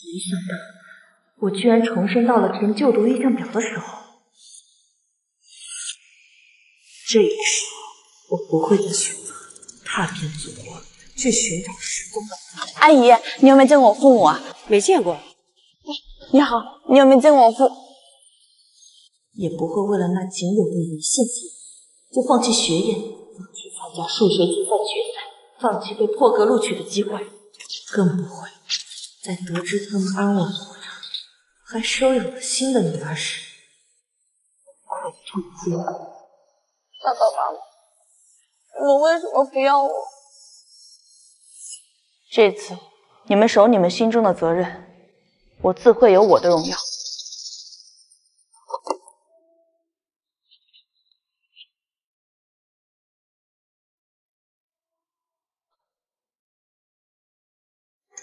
没想到，我居然重生到了填就读意向表的时候。这个时候，我不会再选择踏遍祖国去寻找失踪的父母。阿姨，你有没有见过我父母啊？没见过。你好，你有没有见过我父？也不会为了那仅有的一线机会，就放弃学业，放弃参加数学竞赛决赛，放弃被破格录取的机会，更不会在得知他们安稳活着，还收养了新的女儿时，悔痛不已。爸爸妈妈，你们为什么不要我？这次你们守你们心中的责任，我自会有我的荣耀。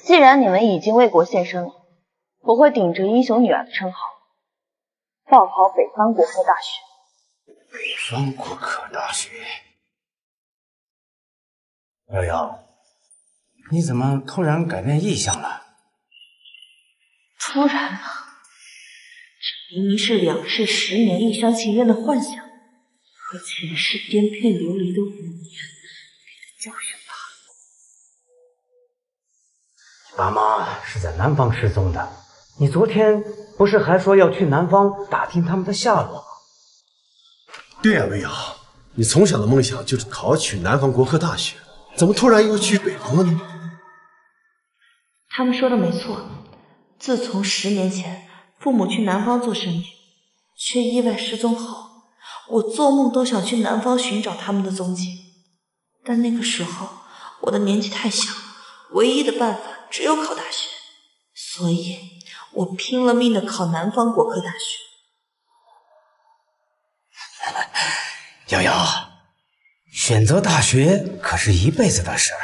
既然你们已经为国献身了，我会顶着英雄女儿的称号，报考北方国科大学。北方国科大学，瑶瑶，你怎么突然改变意向了？突然了，这明明是两世10年一厢情愿的幻想，和前世颠沛流离的5年给的教训罢了。你爸妈是在南方失踪的，你昨天不是还说要去南方打听他们的下落吗？对呀，魏瑶，你从小的梦想就是考取南方国科大学，怎么突然又去北方了呢？他们说的没错，自从10年前父母去南方做生意，却意外失踪后，我做梦都想去南方寻找他们的踪迹。但那个时候我的年纪太小，唯一的办法只有考大学，所以我拼了命的考南方国科大学。瑶瑶，选择大学可是一辈子的事儿，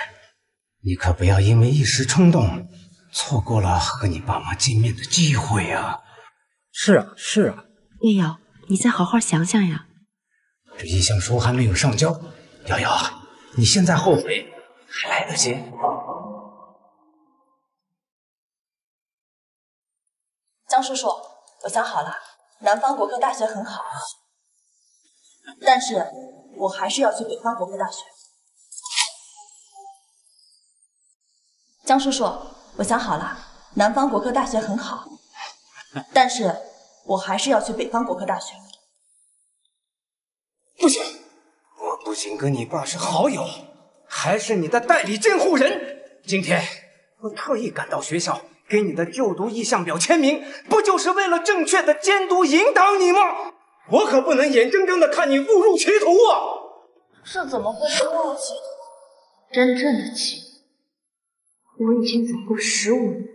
你可不要因为一时冲动，错过了和你爸妈见面的机会啊！是啊，是啊。叶瑶，你再好好想想呀。这意向书还没有上交，瑶瑶，你现在后悔还来得及。江叔叔，我想好了，南方国科大学很好，但是我还是要去北方国科大学。江叔叔，我想好了，南方国科大学很好，但是我还是要去北方国科大学。不行，我不仅跟你爸是好友，还是你的代理监护人。今天我特意赶到学校，给你的就读意向表签名，不就是为了正确的监督引导你吗？我可不能眼睁睁的看你误入歧途啊！这怎么会是误入歧途？真正的歧途，我已经走过15年。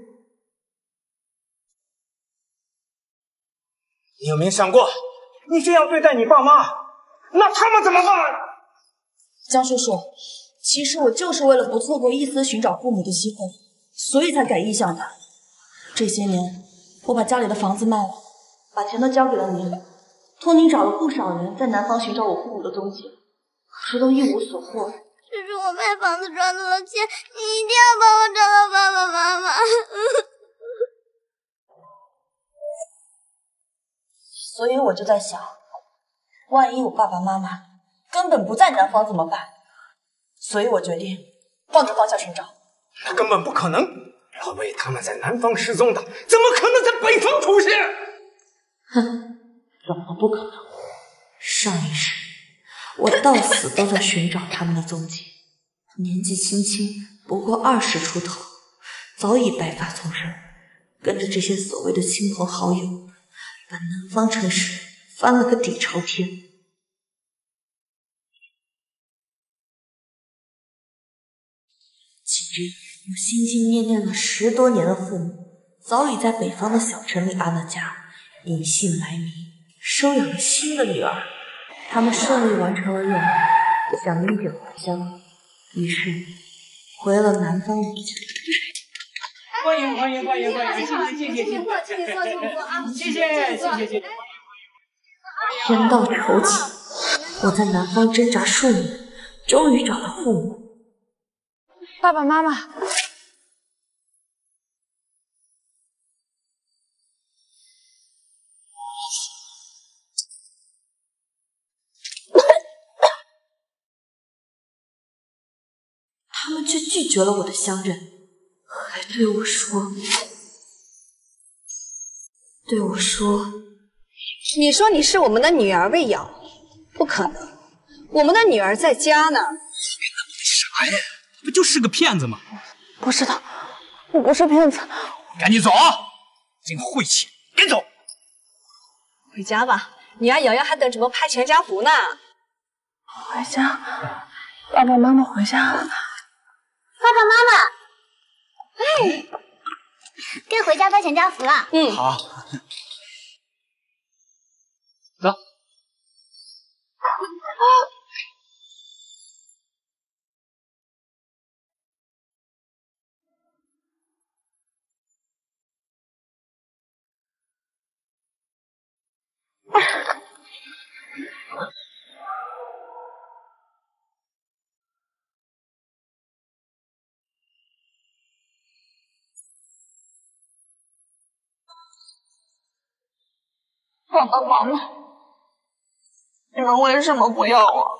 你有没有想过，你这样对待你爸妈，那他们怎么办？江叔叔，其实我就是为了不错过一丝寻找父母的机会，所以才改意向的。这些年，我把家里的房子卖了，把钱都交给了您，托您找了不少人在南方寻找我父母的踪迹，可是都一无所获。这是我卖房子赚到的钱，你一定要帮我找到爸爸妈妈。所以我就在想，万一我爸爸妈妈根本不在南方怎么办？所以我决定换个方向寻找。那根本不可能，老魏他们在南方失踪的，怎么可能在北方出现？哼，怎么不可能？上一世我到死都在寻找他们的踪迹，年纪轻轻不过20出头，早已白发丛生，跟着这些所谓的亲朋好友，把南方城市翻了个底朝天。今日我心心念念了10多年的父母，早已在北方的小城里安了家，隐姓埋名，收养了新的女儿。他们顺利完成了任务，想拎酒回乡，于是回了南方老家。欢迎欢迎欢迎欢迎！谢谢谢谢谢谢！天道酬勤，我在南方挣扎数年，终于找到父母。爸爸妈妈，他们却拒绝了我的相认，还对我说，你说你是我们的女儿魏瑶，不可能，我们的女儿在家呢。啥呀？不就是个骗子吗？不是的，我不是骗子。赶紧走啊！真晦气，赶紧走！回家吧，女儿瑶瑶还等什么拍全家福呢？回家，爸爸妈妈回家了。爸爸妈妈，哎，该回家拍全家福了。嗯，好。走。爸爸妈妈，你们为什么不要我？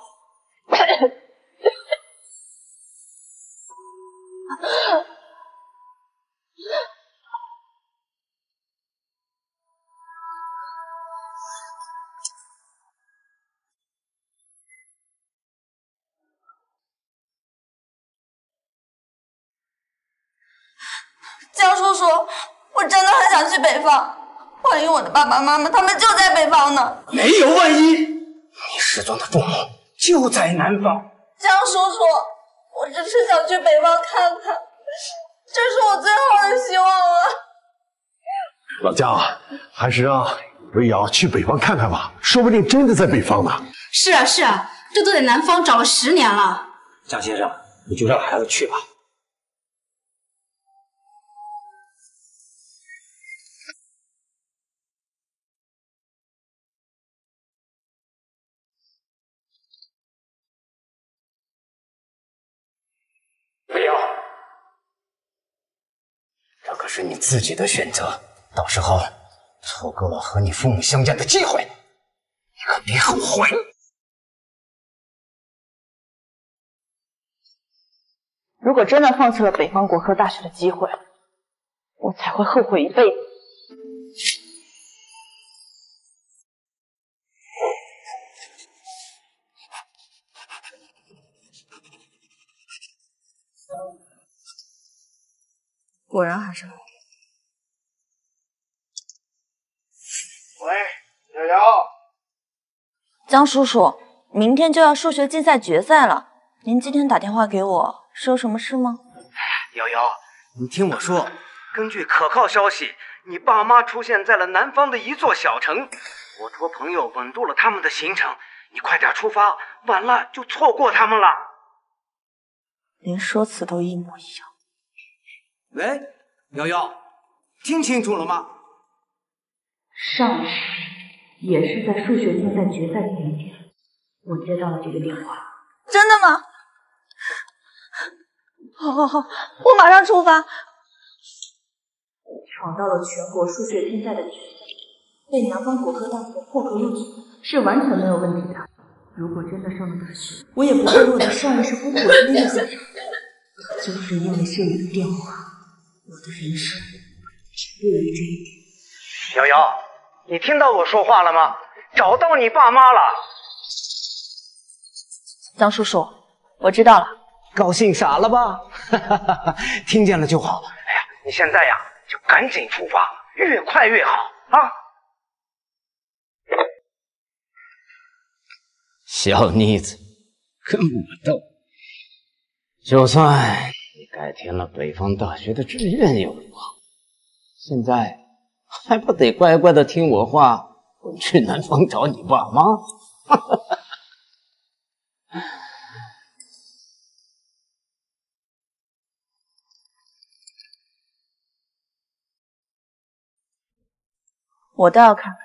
江叔叔，我真的很想去北方。万一我的爸爸妈妈他们就在北方呢？没有万一，你失踪的父母就在南方。江叔叔，我只是想去北方看看，这是我最后的希望了。老江，还是让魏瑶去北方看看吧，说不定真的在北方呢。是啊是啊，这都在南方找了10年了。江先生，你就让孩子去吧。不要，这可是你自己的选择，到时候错过了和你父母相见的机会，你可别后悔。如果真的放弃了北方国科大学的机会，我才会后悔一辈子。果然还是没有。喂，瑶瑶，江叔叔，明天就要数学竞赛决赛了，您今天打电话给我是有什么事吗？瑶瑶，你听我说，根据可靠消息，你爸妈出现在了南方的一座小城，我托朋友稳住了他们的行程，你快点出发，晚了就错过他们了。连说辞都一模一样。喂，瑶瑶，听清楚了吗？上午也是在数学竞赛决赛前一天，我接到了这个电话。真的吗？好，我马上出发。闯到了全国数学竞赛的决赛，被南方国科大学破格录取，是完全没有问题的。如果真的上了大学，我也不会落得上一世夫火之恋的下场。就是因为这一个电话，我的人生只为了这一点。瑶瑶，你听到我说话了吗？找到你爸妈了。江叔叔，我知道了。高兴傻了吧？听见了就好。哎呀，你现在呀就赶紧出发，越快越好啊！小妮子，跟我斗，就算你改填了北方大学的志愿又如何？现在还不得乖乖的听我话，滚去南方找你爸妈？我倒要看看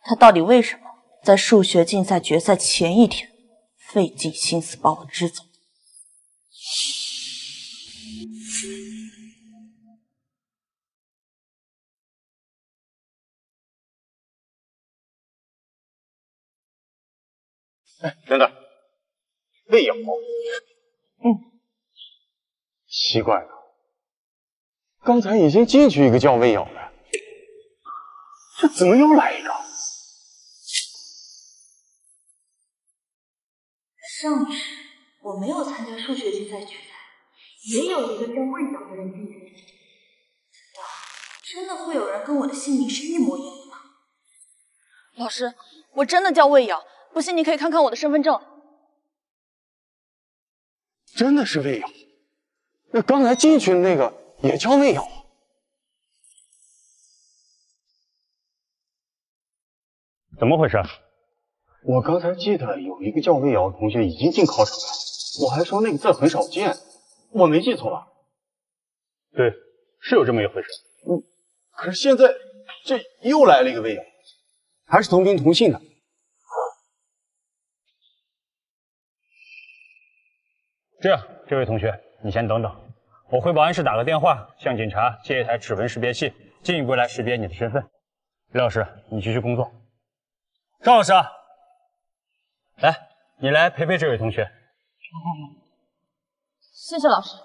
他到底为什么在数学竞赛决赛前一天费尽心思把我支走。哎，等等，魏瑶，奇怪了，刚才已经进去一个叫魏瑶的，这怎么又来一个？上次我没有参加数学竞赛决赛，也有一个叫魏瑶的人进决赛。真的会有人跟我的姓名是一模一样的吗？老师，我真的叫魏瑶，不信你可以看看我的身份证。真的是魏瑶，那刚才进去的那个也叫魏瑶。怎么回事？我刚才记得有一个叫魏瑶的同学已经进考场了，我还说那个字很少见，我没记错吧？对，是有这么一回事。可是现在这又来了一个魏瑶，还是同名同姓的。这样，这位同学，你先等等，我回保安室打个电话，向警察借一台指纹识别器，进一步来识别你的身份。李老师，你继续工作。张老师，来，你来陪陪这位同学。谢谢老师。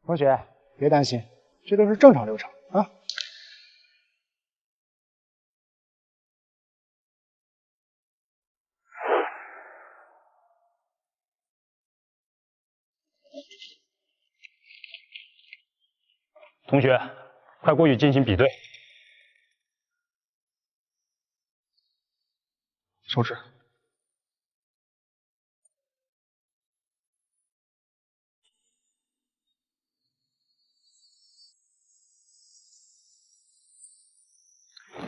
同学，别担心，这都是正常流程啊。同学，快过去进行比对。手指。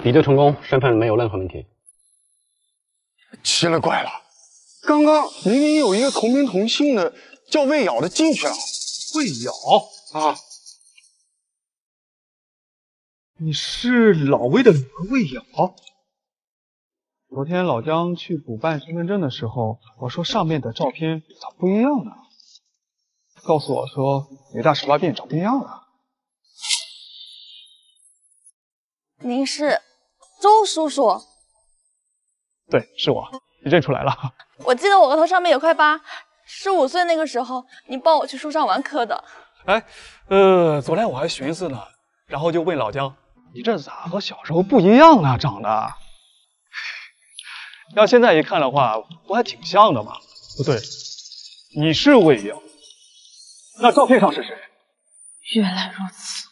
比对成功，身份没有任何问题。奇了怪了，刚刚明明有一个同名同姓的叫魏瑶的进去了。魏瑶啊，你是老魏的女儿魏瑶？昨天老姜去补办身份证的时候，我说上面的照片咋不一样呢？告诉我说北大18变找变样了。您是周叔叔？对，是我，你认出来了？我记得我额头上面有块疤，15岁那个时候你抱我去树上玩磕的。哎，昨天我还寻思呢，然后就问老姜，你这咋和小时候不一样啊？长得，要现在一看的话，不还挺像的吗？不对，你是魏瑶，那照片上是谁？原来如此。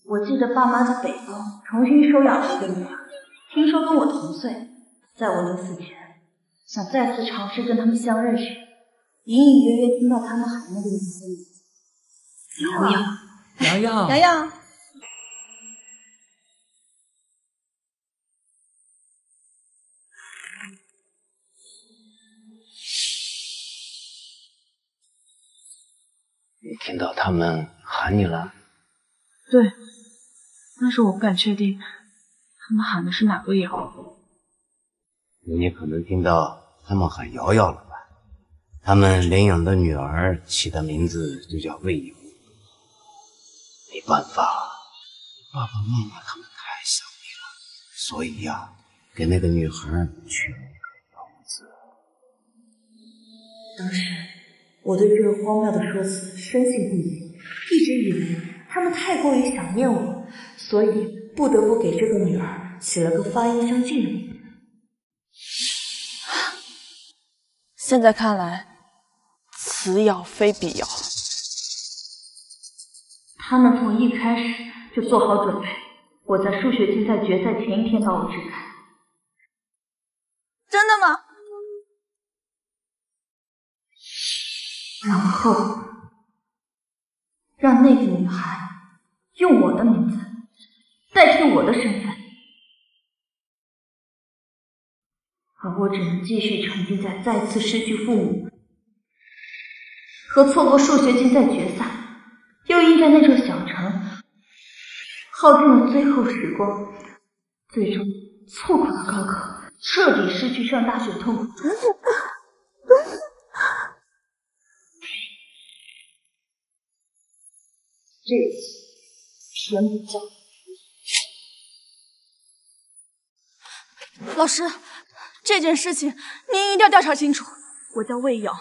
我记得爸妈在北方重新收养了一个女儿，听说跟我同岁，在我临死前想再次尝试跟他们相认时，隐隐约约听到他们喊那个名字，瑶瑶，洋洋，洋洋。你听到他们喊你了？对，但是我不敢确定他们喊的是哪个瑶。你可能听到他们喊瑶瑶了吧？他们领养的女儿起的名字就叫魏瑶。没办法，爸爸妈妈他们太想你了，所以呀，给那个女孩取了一个瑶字。当时我对这个荒谬的说辞深信不疑，一直以为他们太过于想念我，所以不得不给这个女儿起了个发音相近的名字。现在看来，此瑶非彼瑶。他们从一开始就做好准备，我在数学竞赛决赛前一天把我支开。真的吗？然后让那个女孩用我的名字代替我的身份，而我只能继续沉浸在再次失去父母和错过数学竞赛决赛，又因在那座小城耗尽了最后时光，最终错过了高考，彻底失去上大学的痛苦。这次全部交老师，这件事情您一定要调查清楚。我叫魏瑶，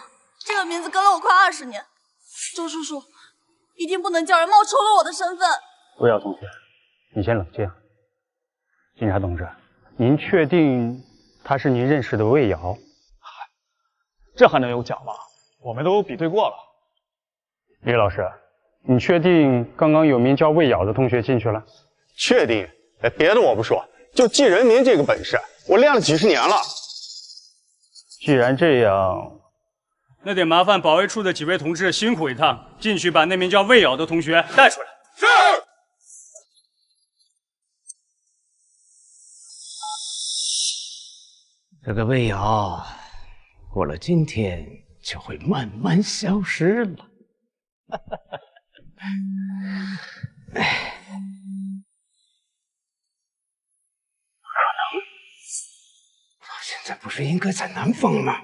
这个名字跟了我快20年，周叔叔一定不能叫人冒充了我的身份。魏瑶同学，你先冷静。警察同志，您确定他是您认识的魏瑶？这还能有假吗？我们都比对过了。李老师，你确定刚刚有名叫魏瑶的同学进去了？确定。别的我不说，就记人名这个本事，我练了几十年了。既然这样，那得麻烦保卫处的几位同志辛苦一趟，进去把那名叫魏瑶的同学带出来。是。这个魏瑶，过了今天就会慢慢消失了。现在不是应该在南方吗？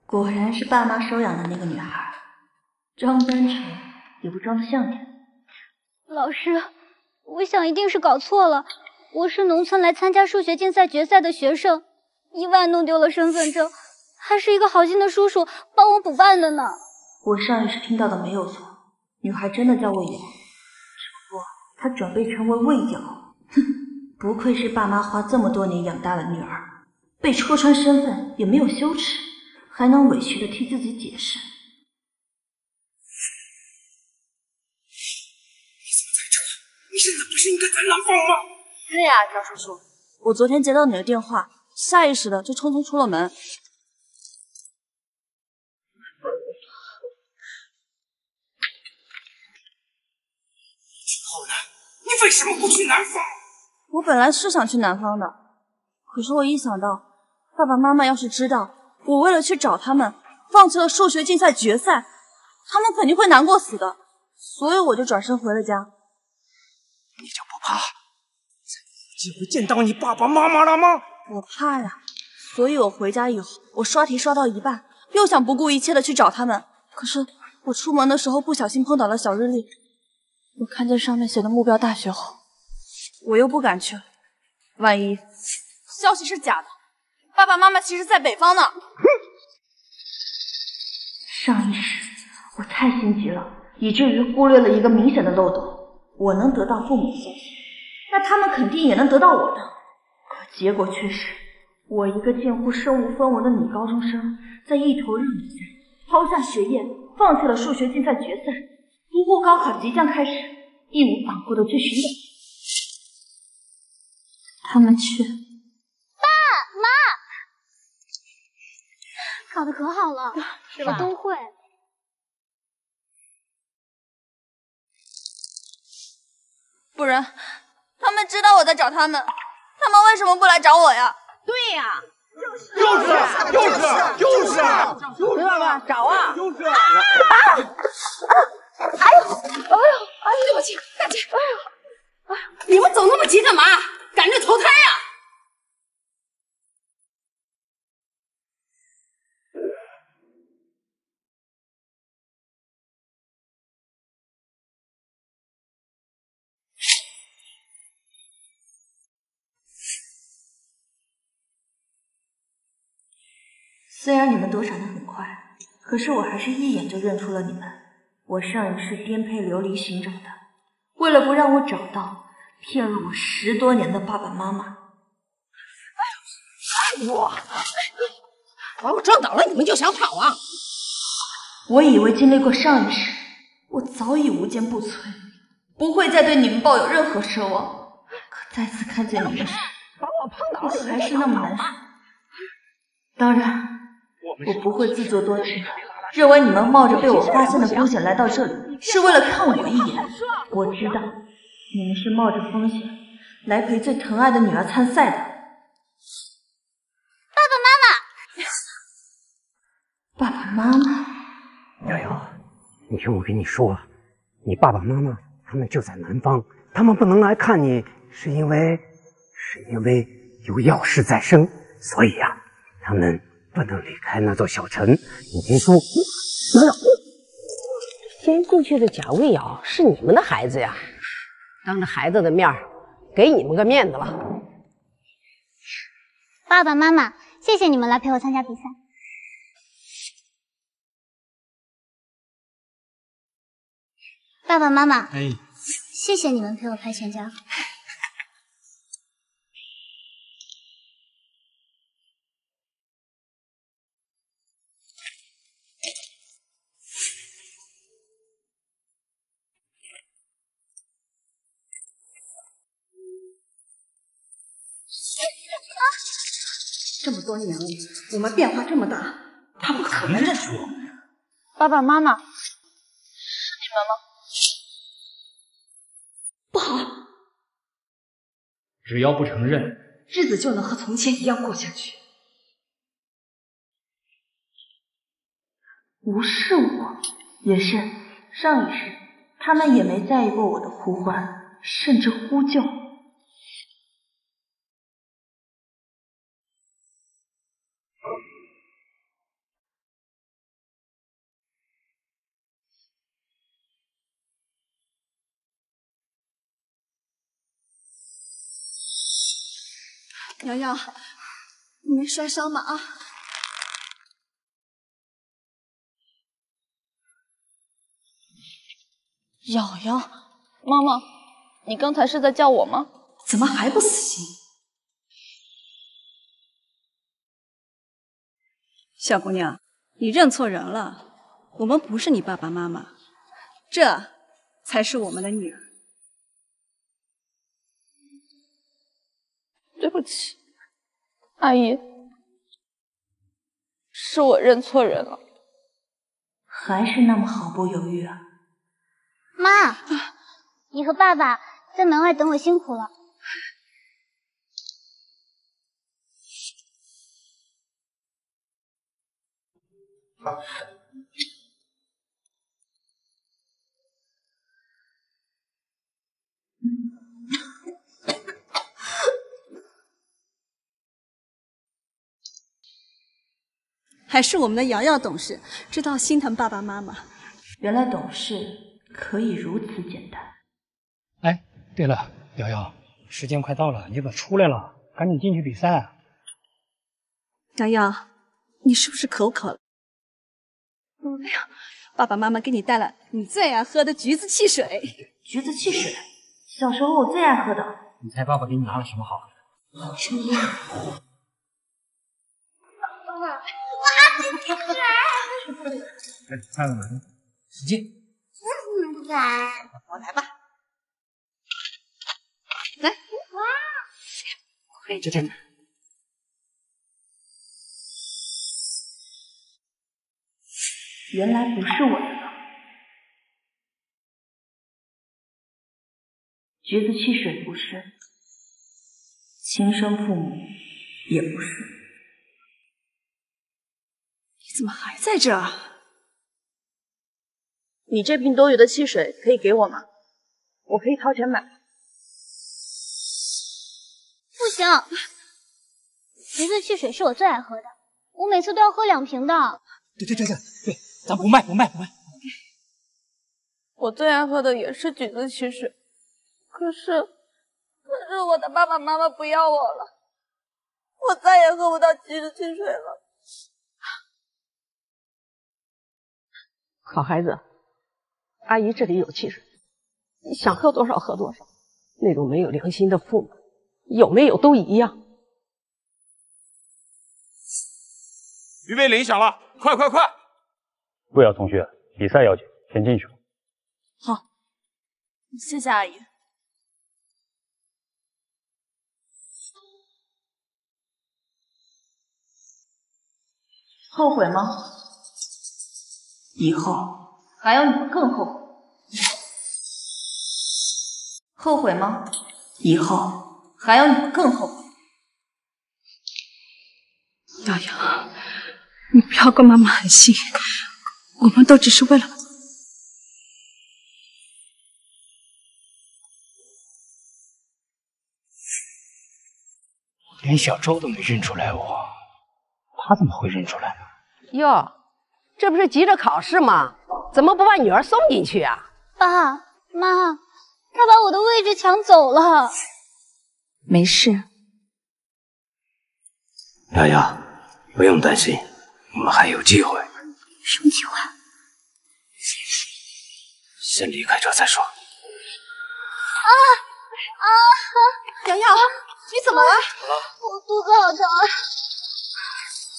果然是爸妈收养的那个女孩，装单纯也不装得像点。老师，我想一定是搞错了。我是农村来参加数学竞赛决赛的学生，意外弄丢了身份证，还是一个好心的叔叔帮我补办的呢。我上一次听到的没有错，女孩真的叫魏瑶，只不过她准备成为魏瑶。哼，不愧是爸妈花这么多年养大的女儿，被戳穿身份也没有羞耻，还能委屈的替自己解释。你怎么在这？你现在不是应该在南方吗？对呀，张叔叔，我昨天接到你的电话，下意识的就匆匆出了门。之后呢？你为什么不去南方？我本来是想去南方的，可是我一想到爸爸妈妈要是知道我为了去找他们放弃了数学竞赛决赛，他们肯定会难过死的，所以我就转身回了家。你就不怕机会见到你爸爸妈妈了吗？我怕呀，所以我回家以后，我刷题刷到一半，又想不顾一切的去找他们。可是我出门的时候不小心碰倒了小日历，我看见上面写的目标大学后，我又不敢去了。万一消息是假的，爸爸妈妈其实在北方呢。上一世我太心急了，以至于忽略了一个明显的漏洞。我能得到父母的消息，那他们肯定也能得到我的，可结果却是我一个近乎身无分文的女高中生，在一头热比赛抛下学业，放弃了数学竞赛决赛，不顾高考即将开始，义无反顾的去寻找他们却……爸妈考得可好了，是吧？我都会。不然他们知道我在找他们，他们为什么不来找我呀？对呀，就是，爸爸找啊！哎呦，对不起，大姐，你们走那么急干嘛？赶着投胎呀！虽然你们躲闪得很快，可是我还是一眼就认出了你们。我上一世颠沛流离寻找的，为了不让我找到，骗了我10多年的爸爸妈妈。哇！把我撞倒了，你们就想跑啊？我以为经历过上一世，我早已无坚不摧，不会再对你们抱有任何奢望。可再次看见你们时，我还是那么难受。当然，我不会自作多情，认为你们冒着被我发现的风险来到这里，是为了看我一眼。我知道，你们是冒着风险来陪最疼爱的女儿参赛的。爸爸妈妈，瑶瑶，你听我跟你说，你爸爸妈妈他们就在南方，他们不能来看你，是因为有要事在身，所以呀，他们不能离开那座小城。你听说？先进去的贾卫瑶是你们的孩子呀，当着孩子的面给你们个面子了。爸爸妈妈，谢谢你们来陪我参加比赛。爸爸妈妈，谢谢你们陪我拍全家福。这么多年了，我们变化这么大，他不可能认出我们。爸爸妈妈，是你们吗？不好，只要不承认，日子就能和从前一样过下去。不是我，也是上一世，他们也没在意过我的呼唤，甚至呼救。瑶瑶，你没摔伤吗？啊！瑶瑶，妈妈，你刚才是在叫我吗？怎么还不死心？小姑娘，你认错人了，我们不是你爸爸妈妈，这才是我们的女儿。对不起，阿姨，是我认错人了。还是那么毫不犹豫啊！妈，你和爸爸在门外等我辛苦了。还是我们的瑶瑶懂事，知道心疼爸爸妈妈。原来懂事可以如此简单。哎，对了，瑶瑶，时间快到了，你可出来了，赶紧进去比赛啊！瑶瑶，你是不是口渴了？哎呀，爸爸妈妈给你带了你最爱喝的橘子汽水。橘子汽水，小时候我最爱喝的。你猜爸爸给你拿了什么好喝的？什么呀？看了没？使劲！我来吧，来，哇！这。原来不是我的呢。橘子汽水不是，亲生父母也不是。你怎么还在这儿？你这瓶多余的汽水可以给我吗？我可以掏钱买。不行，橘子汽水是我最爱喝的，我每次都要喝2瓶的。对，咱不卖。我最爱喝的也是橘子汽水，可是我的爸爸妈妈不要我了，我再也喝不到橘子汽水了。好孩子，阿姨这里有汽水，你想喝多少喝多少。那种没有良心的父母，有没有都一样。预备铃响了，快！魏瑶同学，比赛要紧，先进去。好，谢谢阿姨。后悔吗？以后还有你们更后悔。后悔吗？以后还有你们更后悔。瑶瑶，你不要怪妈妈狠心，我们都只是为了……连小周都没认出来我他怎么会认出来呢？哟，这不是急着考试吗？怎么不把女儿送进去啊？爸妈，他把我的位置抢走了。没事，瑶瑶，不用担心，我们还有机会。什么机会？先离开这再说。瑶瑶，你怎么了？我肚子好疼啊！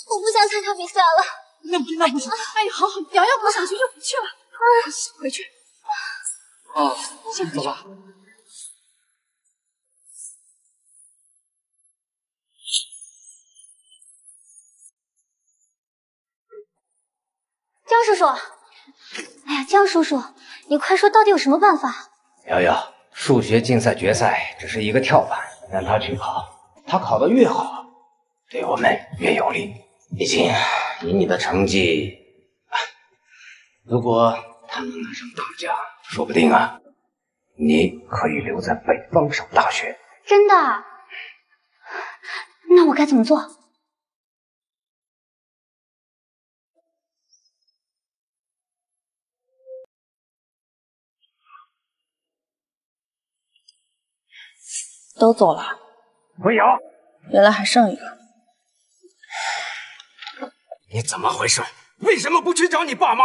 我不想参加比赛了。那不行！哎呀，好，瑶瑶不想去就不去了。回去。先走吧。江叔叔，哎呀，江叔叔，你快说到底有什么办法？瑶瑶，数学竞赛决赛只是一个跳板，让他去考，他考得越好，对我们越有利。毕竟以你的成绩，如果他能拿上大奖，说不定啊，你可以留在北方上大学。真的？那我该怎么做？都走了。魏瑶，原来还剩一个。你怎么回事？为什么不去找你爸妈？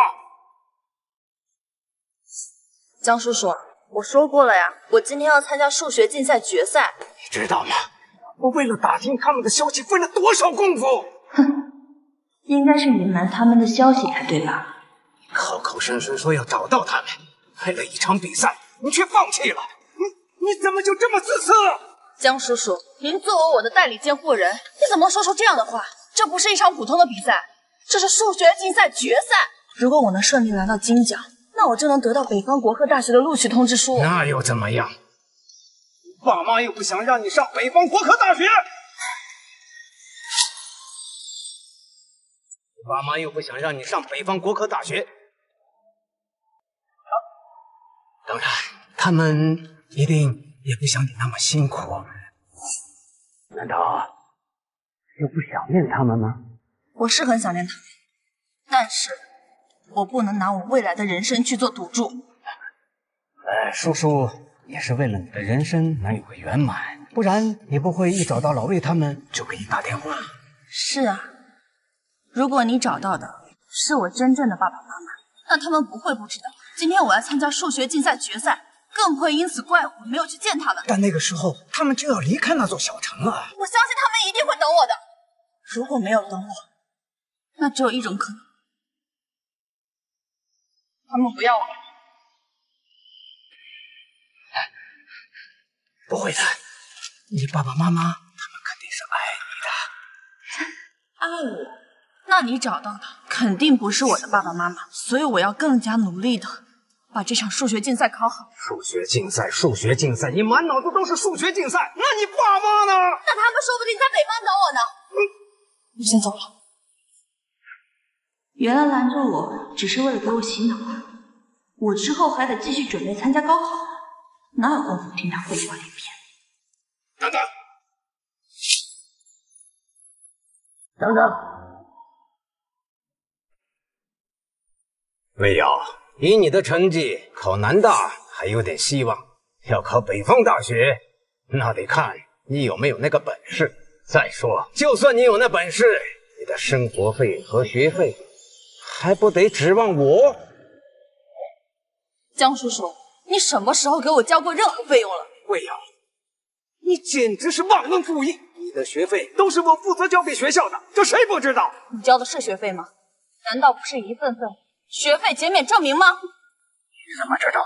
江叔叔，我说过了呀，我今天要参加数学竞赛决赛。你知道吗？我为了打听他们的消息费了多少功夫？哼，应该是隐瞒他们的消息才对吧？口口声声说要找到他们，为了一场比赛，你却放弃了。你怎么就这么自私？江叔叔，您作为我的代理监护人，你怎么说出这样的话？这不是一场普通的比赛，这是数学竞赛决赛。如果我能顺利拿到金奖，那我就能得到北方国科大学的录取通知书。那又怎么样？爸妈又不想让你上北方国科大学，爸妈又不想让你上北方国科大学。当然，他们一定也不想你那么辛苦。难道又不想念他们吗？我是很想念他们，但是我不能拿我未来的人生去做赌注。叔叔也是为了你的人生能有个圆满，不然你不会一找到老魏他们就给你打电话。是啊，如果你找到的是我真正的爸爸妈妈，那他们不会不知道今天我要参加数学竞赛决赛，更不会因此怪我没有去见他们。但那个时候他们就要离开那座小城啊！我相信他们一定会等我的。如果没有等我，那只有一种可能，他们不要我。不会的，你爸爸妈妈他们肯定是爱你的。爱我？那你找到的肯定不是我的爸爸妈妈，所以我要更加努力的把这场数学竞赛考好。数学竞赛，数学竞赛，你满脑子都是数学竞赛，那你爸妈呢？那他们说不定在北方等我呢。我先走了。原来拦着我只是为了给我洗脑，我之后还得继续准备参加高考，哪有功夫听他废话连篇？等等，等等，魏瑶，以你的成绩，考南大还有点希望，要考北方大学，那得看你有没有那个本事。再说，就算你有那本事，你的生活费和学费还不得指望我？江叔叔，你什么时候给我交过任何费用了？魏瑶，你简直是忘恩负义！你的学费都是我负责交给学校的，这谁不知道？你交的是学费吗？难道不是一份份学费减免证明吗？你怎么知道？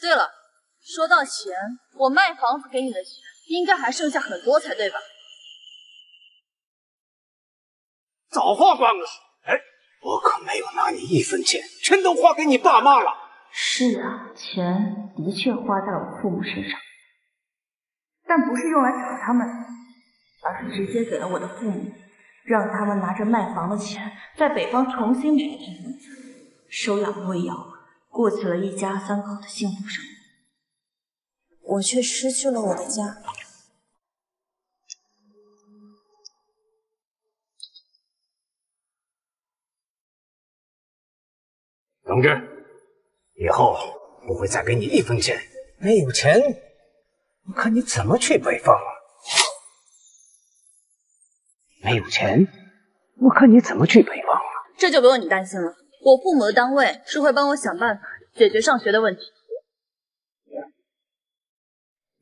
对了，说到钱，我卖房子给你的钱应该还剩下很多才对吧？早花光了。哎，我可没有拿你一分钱，全都花给你爸妈了。是啊，钱的确花在了我父母身上，但不是用来找他们，而是直接给了我的父母，让他们拿着卖房的钱，在北方重新买了一房子，收养了魏瑶，过起了一家三口的幸福生活。我却失去了我的家。同志，以后不会再给你1分钱。没有钱，我看你怎么去北方啊？没有钱，我看你怎么去北方啊？这就不用你担心了，我父母的单位是会帮我想办法解决上学的问题。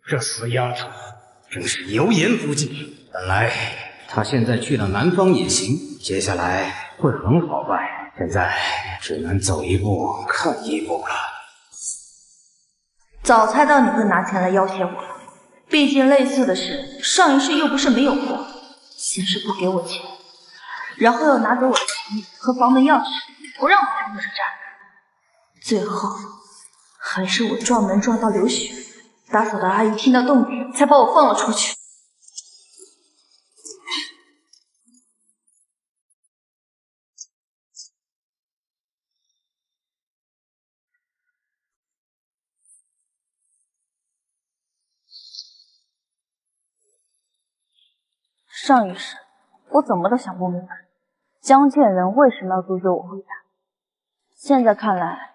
这死丫头真是油盐不进。本来她现在去了南方也行，接下来会很好办。现在只能走一步看一步了。早猜到你会拿钱来要挟我了，毕竟类似的事上一世又不是没有过。先是不给我钱，然后又拿走我的行李和房门钥匙，不让我去火车站，最后还是我撞门撞到流血，打扫的阿姨听到动静才把我放了出去。上一世我怎么都想不明白，江建仁为什么要阻止我回家。现在看来，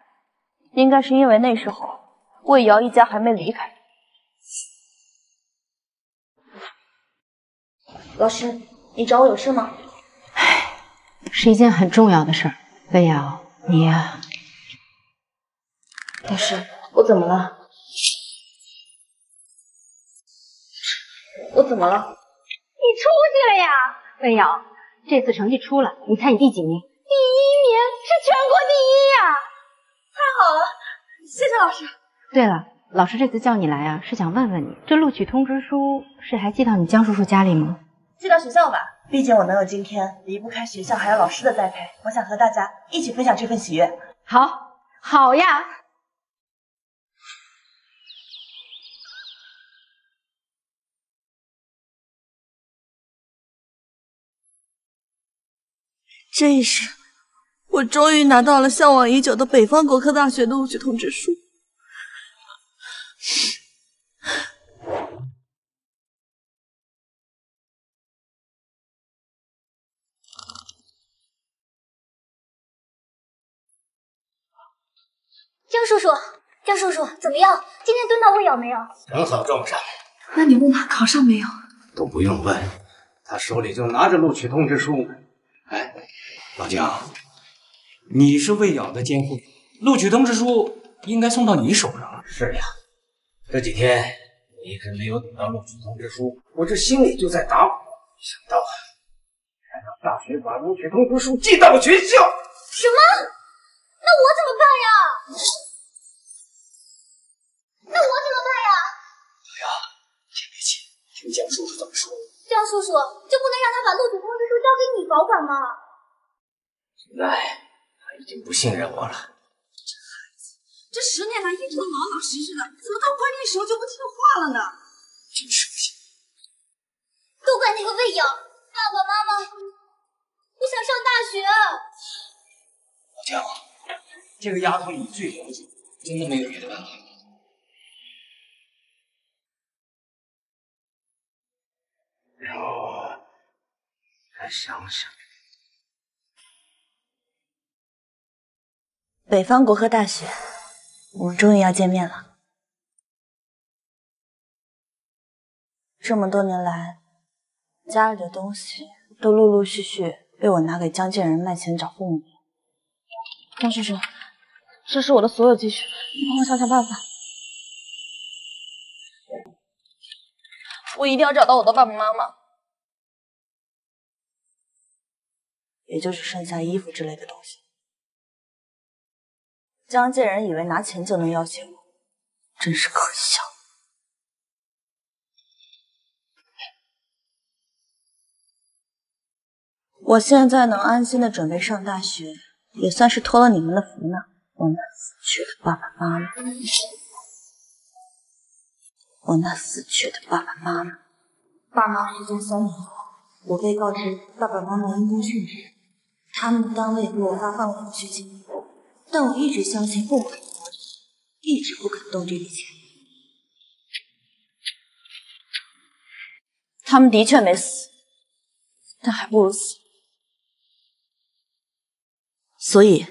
应该是因为那时候魏瑶一家还没离开。老师，你找我有事吗？是一件很重要的事儿。魏瑶，你呀……老师，我怎么了？我怎么了？你出息了呀，魏瑶！这次成绩出了，你猜你第几名？第1名，是全国第1呀！太好了，谢谢老师。对了，老师这次叫你来啊，是想问问你，这录取通知书是还寄到你江叔叔家里吗？寄到学校吧，毕竟我能有今天，离不开学校还有老师的栽培。我想和大家一起分享这份喜悦。好，好呀。这一世，我终于拿到了向往已久的北方国科大学的录取通知书。江叔叔，江叔叔，怎么样？今天蹲到魏瑶没有？正好撞上，那你问他考上没有？都不用问，他手里就拿着录取通知书呢。哎，老江，你是魏瑶的监护人，录取通知书应该送到你手上了。是呀，这几天我一直没有等到录取通知书，我这心里就在打鼓，没想到还让大学把录取通知书寄到了学校。什么？那我怎么办呀？那我怎么办呀？老杨，先别急，听江叔叔怎么说。江叔叔就不能让他把录取通知书交给你保管吗？现在他已经不信任我了。这10年来一直都老老实实的，怎么到关键时候就不听话了呢？真是不行！都怪那个魏瑶，爸爸妈妈不想上大学。老江，这个丫头你最了解，真的没有别的办法。让我再想想。北方国科大学，我们终于要见面了。这么多年来，家里的东西都陆陆续续被我拿给江建仁卖钱找父母。江叔叔，这是我的所有积蓄，你帮我想想办法。我一定要找到我的爸爸妈妈，也就只剩下衣服之类的东西。江建仁以为拿钱就能要挟我，真是可笑。我现在能安心的准备上大学，也算是托了你们的福呢。我那死去的爸爸妈妈，我那死去的爸爸妈妈。爸妈失踪3年后，我被告知爸爸妈妈因公殉职，他们的单位给我发放了抚恤金，但我一直相信父母还活着，一直不肯动这笔钱。他们的确没死，但还不如死。所以，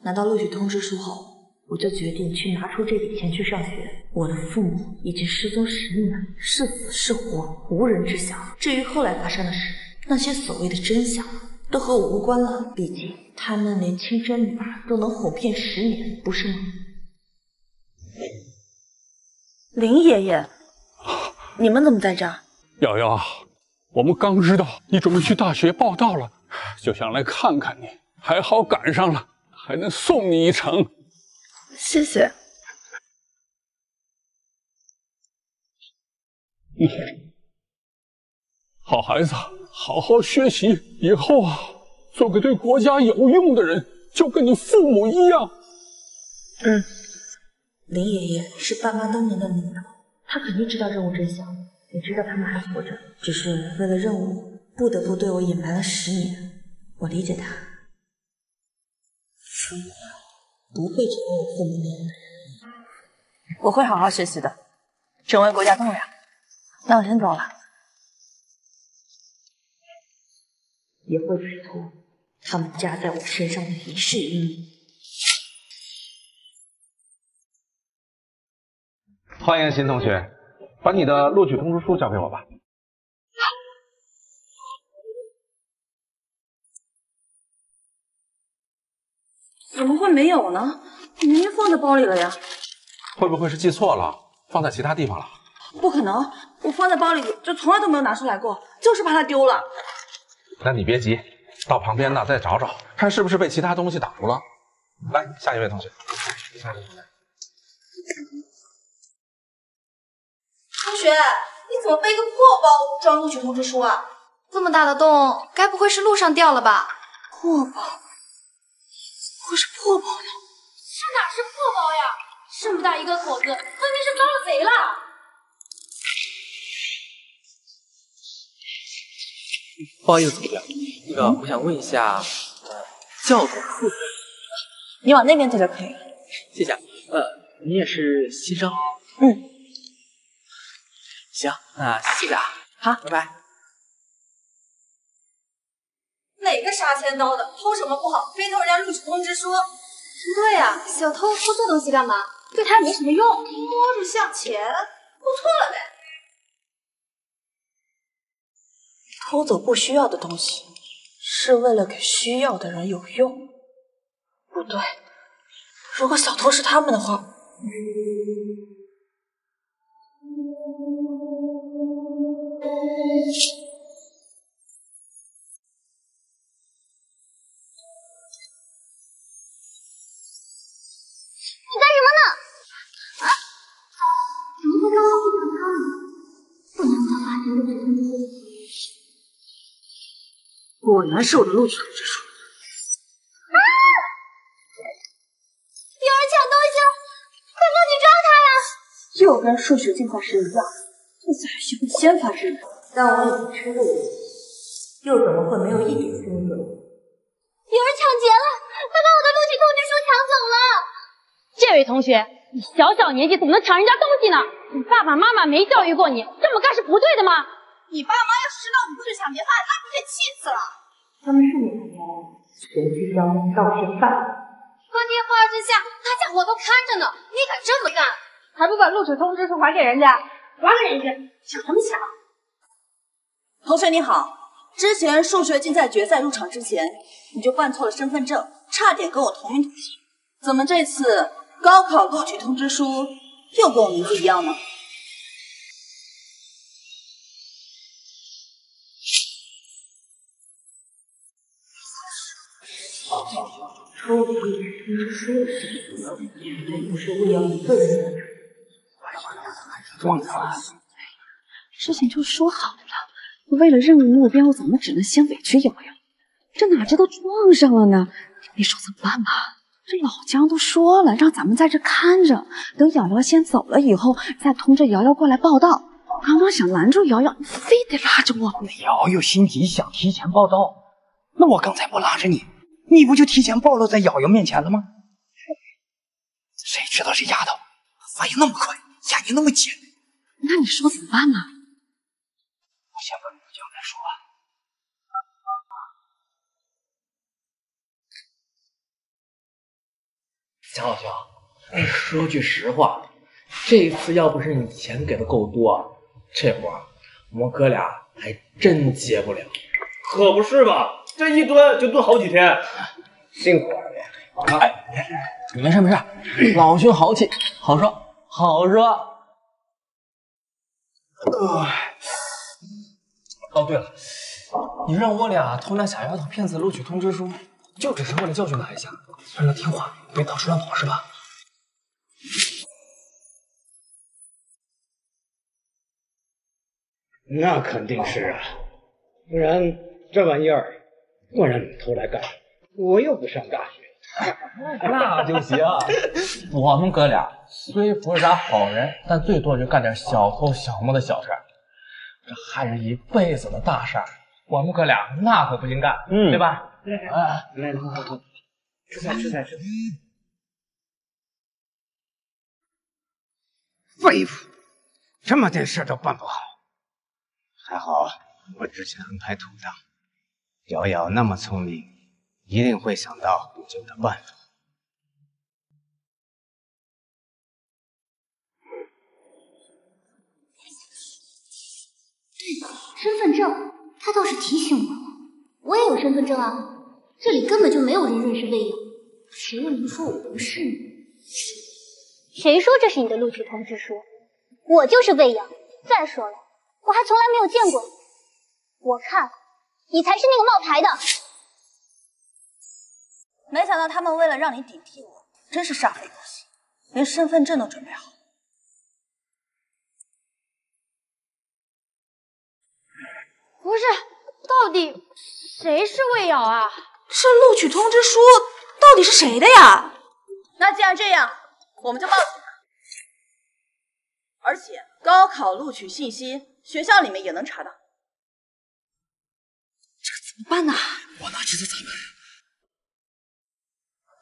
拿到录取通知书后，我就决定去拿出这笔钱去上学。我的父母已经失踪10年，是死是活，无人知晓。至于后来发生的事，那些所谓的真相都和我无关了。毕竟他们连亲生女儿都能哄骗10年，不是吗？林爷爷，你们怎么在这儿？瑶瑶啊，我们刚知道你准备去大学报到了，就想来看看你，还好赶上了，还能送你一程。谢谢。好孩子，好好学习，以后啊，做个对国家有用的人，就跟你父母一样。林爷爷是爸妈当年的领导，他肯定知道任务真相，也知道他们还活着，只是为了任务不得不对我隐瞒了10年。我理解他，不会成为我父母那样的人。我会好好学习的，成为国家栋梁。那我先走了。也会摆脱他们加在我身上的一世阴影。欢迎新同学，把你的录取通知书交给我吧。怎么会没有呢？明明放在包里了呀。会不会是记错了，放在其他地方了？不可能，我放在包里就从来都没有拿出来过，就是怕它丢了。那你别急，到旁边呢再找找，看是不是被其他东西挡住了。来，下一位同学。同学，你怎么背个破包装录取通知书啊？这么大的洞，该不会是路上掉了吧？破包？会是破包呀？是哪是破包呀？这么大一个口子，分明是遭了贼了！不好意思，组长，那个我想问一下，教导处，你往那边走就可以了。谢谢。你也是新生？行，那谢谢啊。好，拜拜。哪个杀千刀的偷什么不好，非偷人家录取通知书？不对呀，小偷偷这东西干嘛？对他也没什么用。摸着向前，偷错了呗。偷走不需要的东西，是为了给需要的人有用。不对，如果小偷是他们的话，你干什么呢？怎么会刚好遇到他呢？不能让他发现录取通知书。果然是我的录取通知书。有人抢东西了，快过去抓他呀！又跟数学竞赛时一样，这次还学会先发制人。但我已经吃过武器，又怎么会没有一点新意？有人抢劫了，他把我的录取通知书抢走了。这位同学，你小小年纪怎么能抢人家东西呢？你爸爸妈妈没教育过你，这么干是不对的吗？你爸妈要是知道我们是抢劫犯，那不得气死了？他们是你的家人，谁去交盗窃犯？光天化日之下，大家伙都看着呢，你敢这么干？还不把录取通知书还给人家？还给人家！抢什么抢？同学你好，之前数学竞赛决赛入场之前，你就办错了身份证，差点跟我同名同姓。怎么这次高考录取通知书又跟我名字一样呢？出题通知书的事情，绝对不是魏瑶一个人完成。撞上了。之前就说好了，为了任务目标，怎么只能先委屈瑶瑶？这哪知道撞上了呢？你说怎么办吧？这老姜都说了，让咱们在这看着，等瑶瑶先走了以后，再通知瑶瑶过来报道。刚刚想拦住瑶瑶，你非得拉着我。瑶瑶心急想提前报道，那我刚才不拉着你，你不就提前暴露在瑶瑶面前了吗？谁知道这丫头反应那么快，眼睛那么尖。那你说怎么办呢？我先问老姜再说吧。贾老兄，说句实话，这次要不是你钱给的够多，这活我们哥俩还真接不了。可不是嘛，这一蹲就蹲好几天，辛苦二位。没事没事，老兄豪气，好说好说。哦对了，你让我俩偷那小丫头骗子录取通知书，就只是为了教训她一下，让她听话，别到处乱跑是吧？那肯定是啊，不然这玩意儿我让你们偷来干什么？我又不上大学。那就行。我们哥俩虽不是啥好人，但最多就干点小偷小摸的小事儿。这害人一辈子的大事儿，我们哥俩那可不行干，对吧？来，吃菜。废物，这么点事都办不好。还好我之前安排妥当，瑶瑶那么聪明，一定会想到补救的办法。身份证，他倒是提醒我了，我也有身份证啊。这里根本就没有人认识魏瑶，谁又能说我不是呢？谁说这是你的录取通知书？我就是魏瑶。再说了，我还从来没有见过你，我看你才是那个冒牌的。没想到他们为了让你顶替我，真是煞费苦心，连身份证都准备好。不是，到底谁是魏瑶啊？这录取通知书到底是谁的呀？那既然这样，我们就报警了。而且高考录取信息，学校里面也能查到。这可怎么办呢？我哪知道咋办？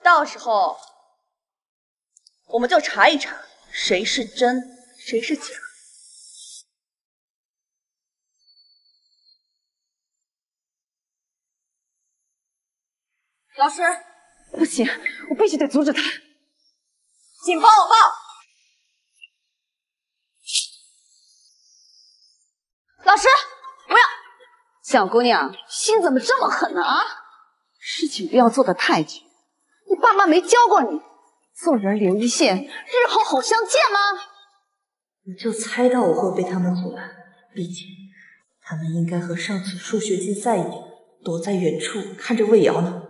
到时候我们就查一查谁是真，谁是假。老师，不行，我必须得阻止他。请帮我报。老师，不要！小姑娘，心怎么这么狠呢？啊，事情不要做得太绝。你爸妈没教过你，做人留一线，日后好相见吗？我就猜到我会被他们阻拦，毕竟他们应该和上次数学竞赛一样，躲在远处看着魏瑶呢。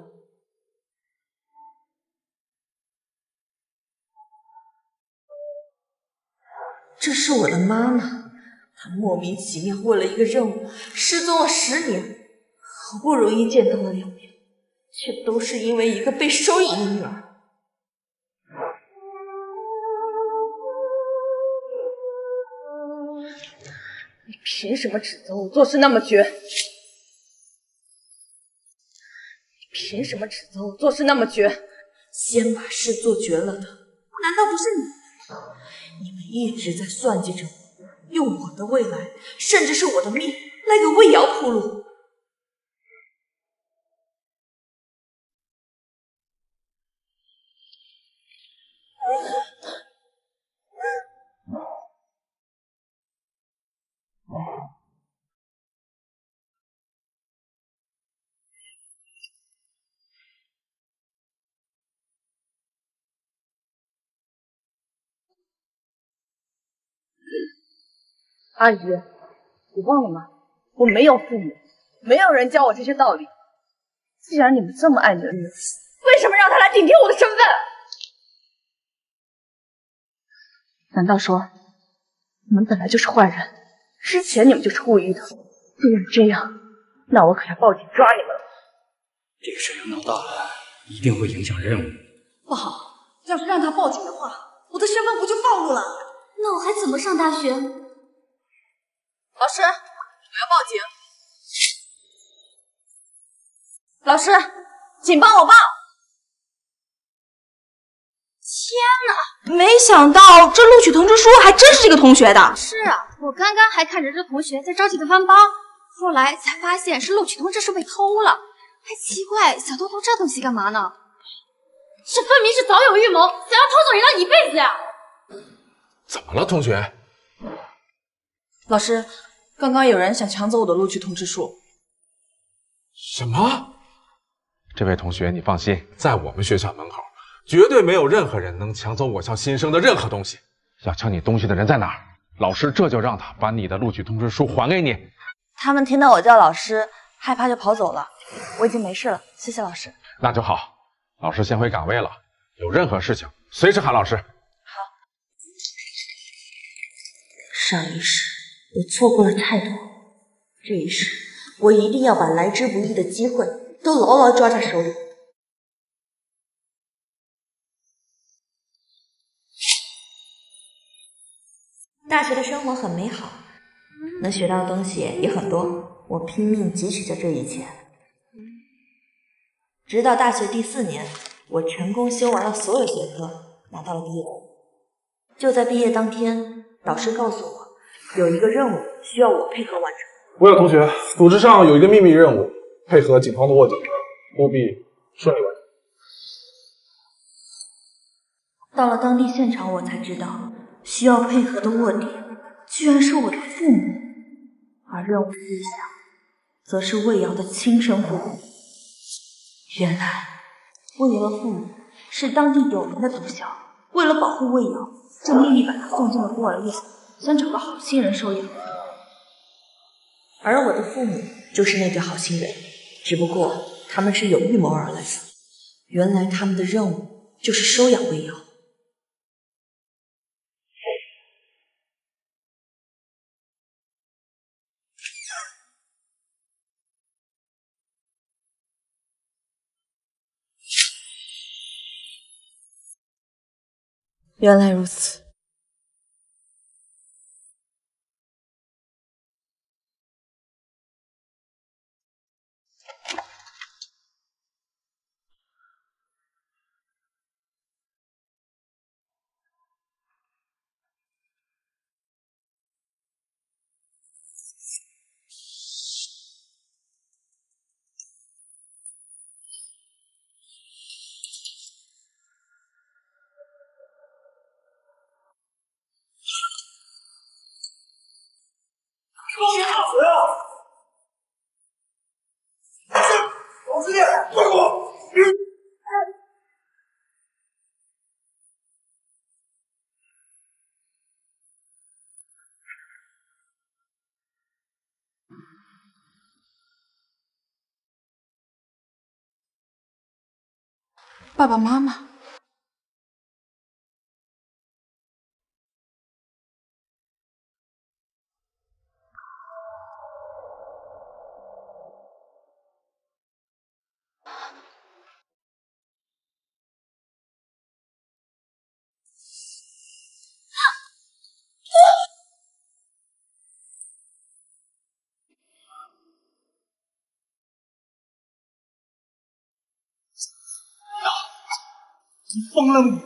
这是我的妈妈，她莫名其妙为了一个任务失踪了10年，好不容易见到了2面，却都是因为一个被收养的女儿。你凭什么指责我做事那么绝？你凭什么指责我做事那么绝？先把事做绝了的，难道不是你？你们一直在算计着我，用我的未来，甚至是我的命，来给魏瑶铺路。阿姨，你忘了吗？我没有父母，没有人教我这些道理。既然你们这么爱你的女儿，为什么让她来顶替我的身份？难道说你们本来就是坏人？之前你们就是故意的。既然这样，那我可要报警抓你们了。这个事要闹大了，一定会影响任务。不好，要是让他报警的话，我的身份不就暴露了？那我还怎么上大学？老师，我要报警！老师，请帮我报！天哪，没想到这录取通知书还真是这个同学的。是啊，我刚刚还看着这同学在着急的翻包，后来才发现是录取通知书被偷了。还奇怪，小偷偷这东西干嘛呢？这分明是早有预谋，想要偷走人家一辈子呀！怎么了，同学？老师，刚刚有人想抢走我的录取通知书。什么？这位同学，你放心，在我们学校门口，绝对没有任何人能抢走我校新生的任何东西。要抢你东西的人在哪儿？老师这就让他把你的录取通知书还给你。他们听到我叫老师，害怕就跑走了。我已经没事了，谢谢老师。那就好，老师先回岗位了，有任何事情随时喊老师。上一世我错过了太多，这一世我一定要把来之不易的机会都牢牢抓在手里。大学的生活很美好，能学到的东西也很多，我拼命汲取着这一切。直到大学第4年，我成功修完了所有学科，拿到了毕业证。就在毕业当天，导师告诉我，有一个任务需要我配合完成。威尔同学，组织上有一个秘密任务，配合警方的卧底，务必顺利完成。到了当地现场，我才知道，需要配合的卧底居然是我的父母，而任务的对象则是魏瑶的亲生父母。原来，魏瑶的父母是当地有名的毒枭，为了保护魏瑶，就秘密把她送进了孤儿院，想找个好心人收养。而我的父母就是那对好心人，只不过他们是有预谋而来的。原来他们的任务就是收养魏瑶。原来如此。王司令，快给我！爸爸妈妈。你疯了吗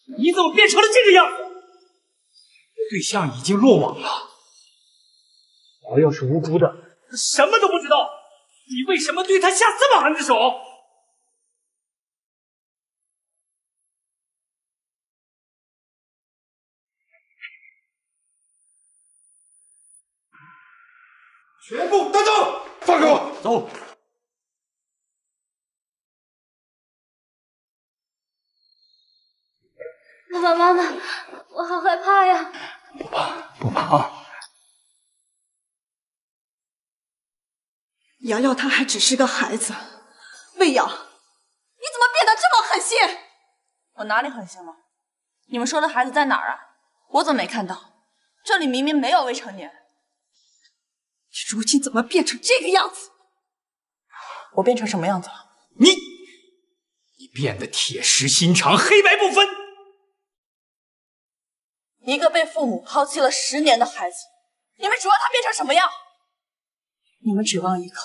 你？你怎么变成了这个样子？对象已经落网了，瑶瑶是无辜的，她什么都不知道，你为什么对她下这么狠的手？全部带走！放开我！走！爸爸妈妈，我好害怕呀！不怕。瑶瑶她还只是个孩子，魏瑶，你怎么变得这么狠心？我哪里狠心了？你们说的孩子在哪儿啊？我怎么没看到？这里明明没有未成年。你如今怎么变成这个样子？我变成什么样子了？你变得铁石心肠，黑白不分。一个被父母抛弃了10年的孩子，你们指望他变成什么样？你们指望一个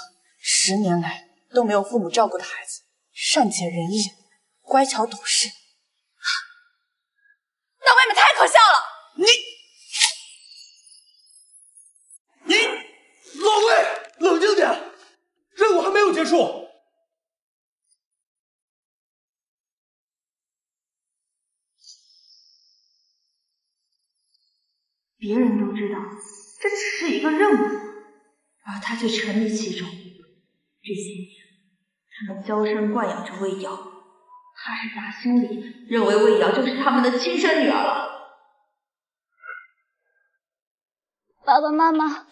10年来都没有父母照顾的孩子，善解人意，乖巧懂事，那未免太可笑了！老魏，冷静点，任务还没有结束。别人都知道这只是一个任务，而他却沉迷其中。这些年，他们娇生惯养着魏瑶，他是打心里认为魏瑶就是他们的亲生女儿了。爸爸妈妈，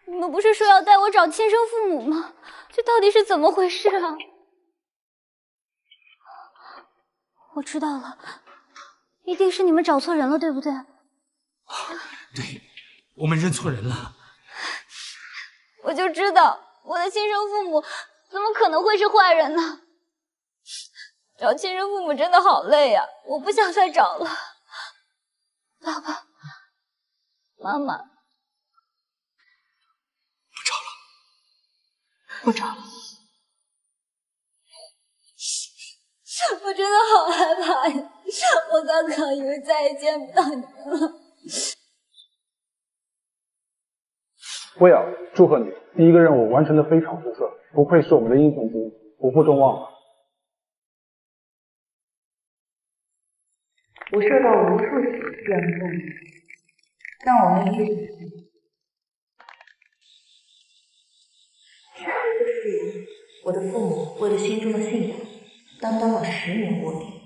你们不是说要带我找亲生父母吗？这到底是怎么回事啊？我知道了，一定是你们找错人了，对不对？对，我们认错人了。我就知道，我的亲生父母怎么可能会是坏人呢？找亲生父母真的好累呀，我不想再找了。爸爸妈妈，不找了。我真的好害怕呀！我刚刚以为再也见不到你们了。薇娅，祝贺你，第一个任务完成的非常出色，不愧是我们的英雄主，不负众望。我受到无数次这样的赞美，但我没有一直相信。事实就是，我的父母为了心中的信仰，担当了10年卧底。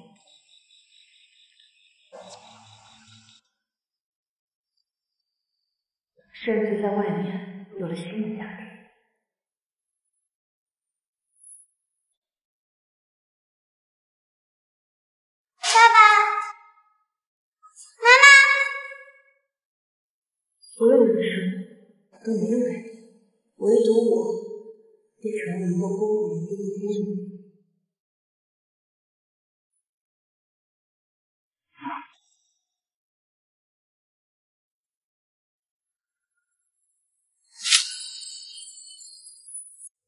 甚至在外面有了新的家庭。爸爸，妈妈，所有人的生活都没有改变，唯独我变成了一个孤苦伶仃的孤女。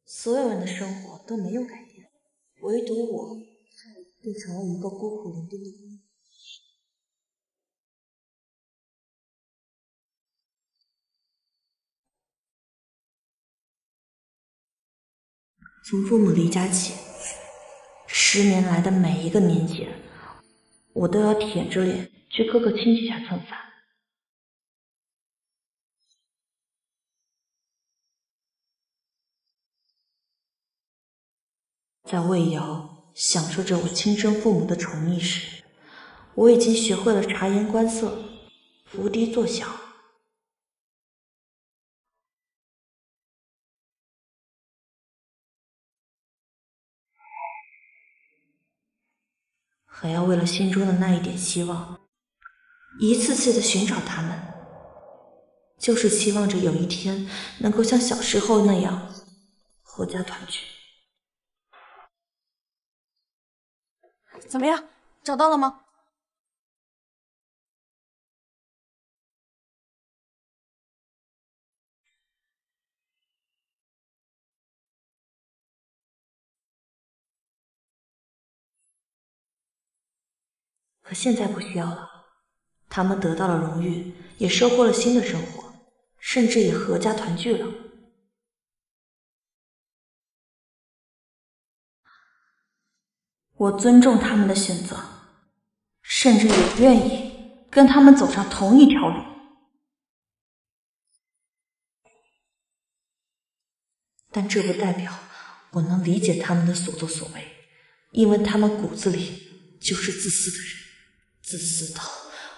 所有人的生活都没有改变，唯独我变成了一个孤苦伶仃的孤女。从父母离家起，10年来的每一个年节，我都要舔着脸去各个亲戚家蹭饭。在魏瑶享受着我亲生父母的宠溺时，我已经学会了察言观色，伏低作小。还要为了心中的那一点希望，一次次的寻找他们，就是期望着有一天能够像小时候那样阖家团聚。怎么样，找到了吗？可现在不需要了，他们得到了荣誉，也收获了新的生活，甚至也阖家团聚了。我尊重他们的选择，甚至也愿意跟他们走上同一条路。但这不代表我能理解他们的所作所为，因为他们骨子里就是自私的人，自私到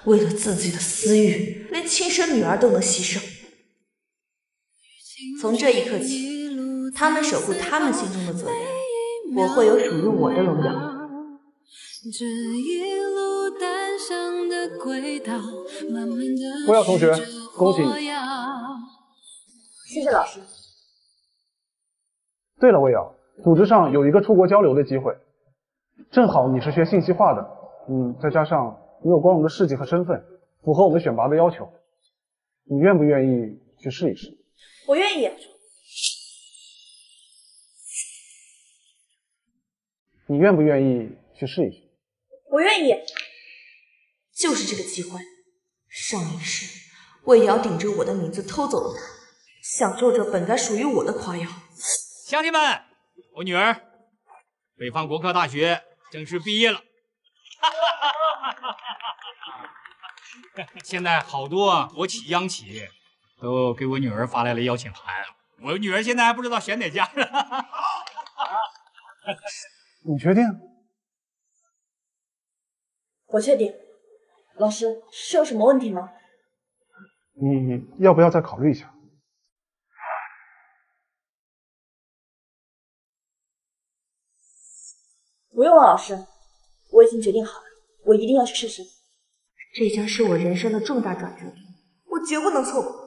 为了自己的私欲，连亲生女儿都能牺牲。从这一刻起，他们守护他们心中的责任，我会有属于我的荣耀。薇娅同学，恭喜你！谢谢老师。对了，薇娅，组织上有一个出国交流的机会，正好你是学信息化的，再加上你有光荣的事迹和身份，符合我们选拔的要求，你愿不愿意去试一试？我愿意。你愿不愿意去试一试？我愿意。就是这个机会。上一世，魏瑶顶着我的名字偷走了他，享受着本该属于我的夸耀。乡亲们，我女儿北方国科大学正式毕业了。现在好多国企、央企都给我女儿发来了邀请函，我女儿现在还不知道选哪家呢。你确定？我确定。老师，是有什么问题吗？你要不要再考虑一下？不用了，老师，我已经决定好了，我一定要去试试。这将是我人生的重大转折点，我绝不能错过。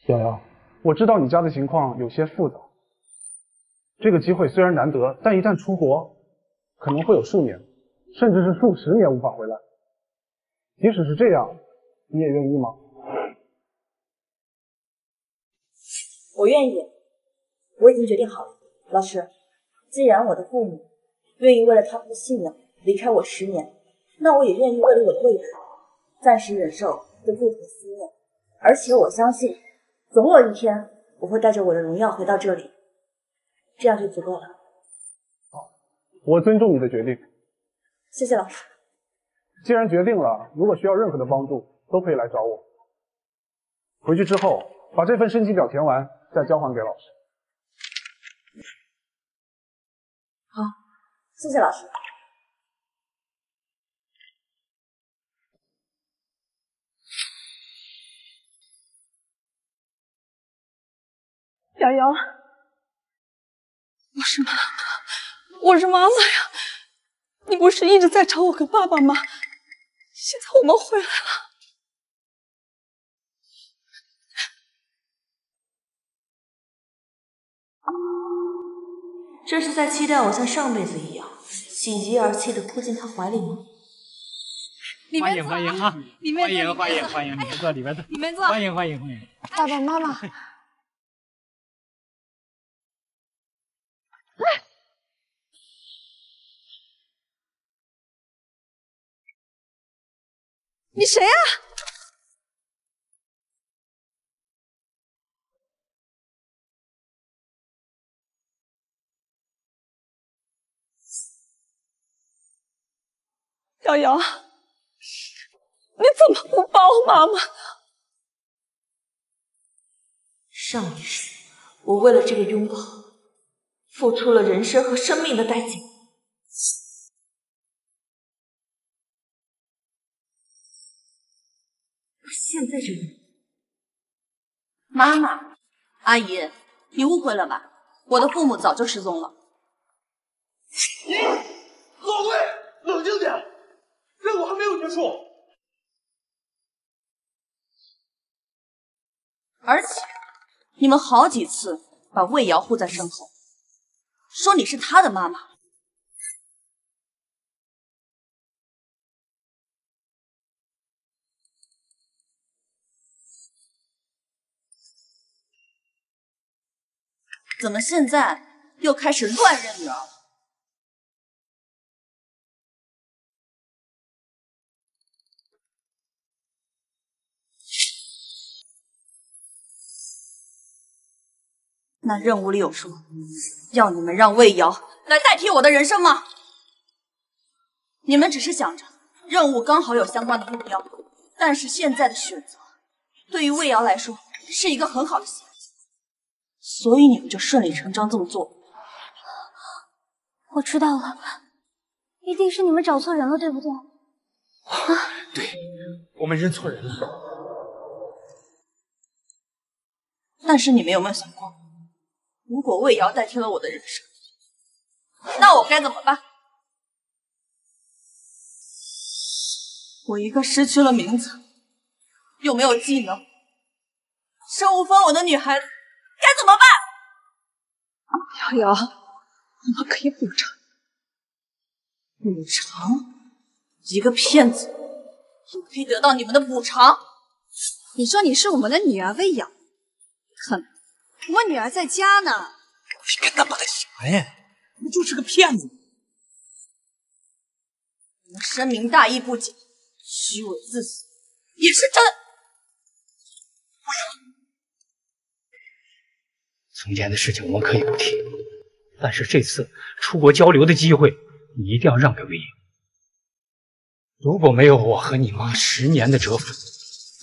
瑶瑶，我知道你家的情况有些复杂，这个机会虽然难得，但一旦出国，可能会有数年，甚至是数十年无法回来。即使是这样，你也愿意吗？我愿意，我已经决定好了。老师，既然我的父母愿意为了他们的信仰离开我10年，那我也愿意为了我的未来，暂时忍受这不可思念。而且我相信，总有一天我会带着我的荣耀回到这里，这样就足够了。我尊重你的决定。谢谢老师。既然决定了，如果需要任何的帮助，都可以来找我。回去之后，把这份申请表填完，再交还给老师。好，谢谢老师。瑶瑶，我是妈妈呀！你不是一直在找我跟爸爸吗？现在我们回来了。这是在期待我像上辈子一样喜极而泣地扑进他怀里吗？欢迎欢迎啊！欢迎！你们坐里面坐。里面坐。欢迎！爸爸妈妈。你谁呀？瑶瑶，你怎么不抱妈妈呢？上一世，我为了这个拥抱，付出了人生和生命的代价。现在这个妈妈，阿姨，你误会了吧？我的父母早就失踪了。老魏，冷静点，任务还没有结束。而且，你们好几次把魏瑶护在身后，说你是她的妈妈。怎么现在又开始乱认女儿了？那任务里有说要你们让魏瑶来代替我的人生吗？你们只是想着任务刚好有相关的目标，但是现在的选择对于魏瑶来说是一个很好的选择，所以你们就顺理成章这么做。我知道了，一定是你们找错人了，对不对？对，我们认错人了。但是你们有没有想过，如果魏瑶代替了我的人生，那我该怎么办？我一个失去了名字，又没有技能，身无分文的女孩子，该怎么办？瑶瑶，我们可以补偿。补偿？一个骗子也可以得到你们的补偿？你说你是我们的女儿喂养，哼，我们女儿在家呢。你跟他妈的啥呀？不就是个骗子？你们深明大义不简，虚伪自私，也是真。从前的事情我们可以不提，但是这次出国交流的机会，你一定要让给魏莹。如果没有我和你妈10年的蛰伏，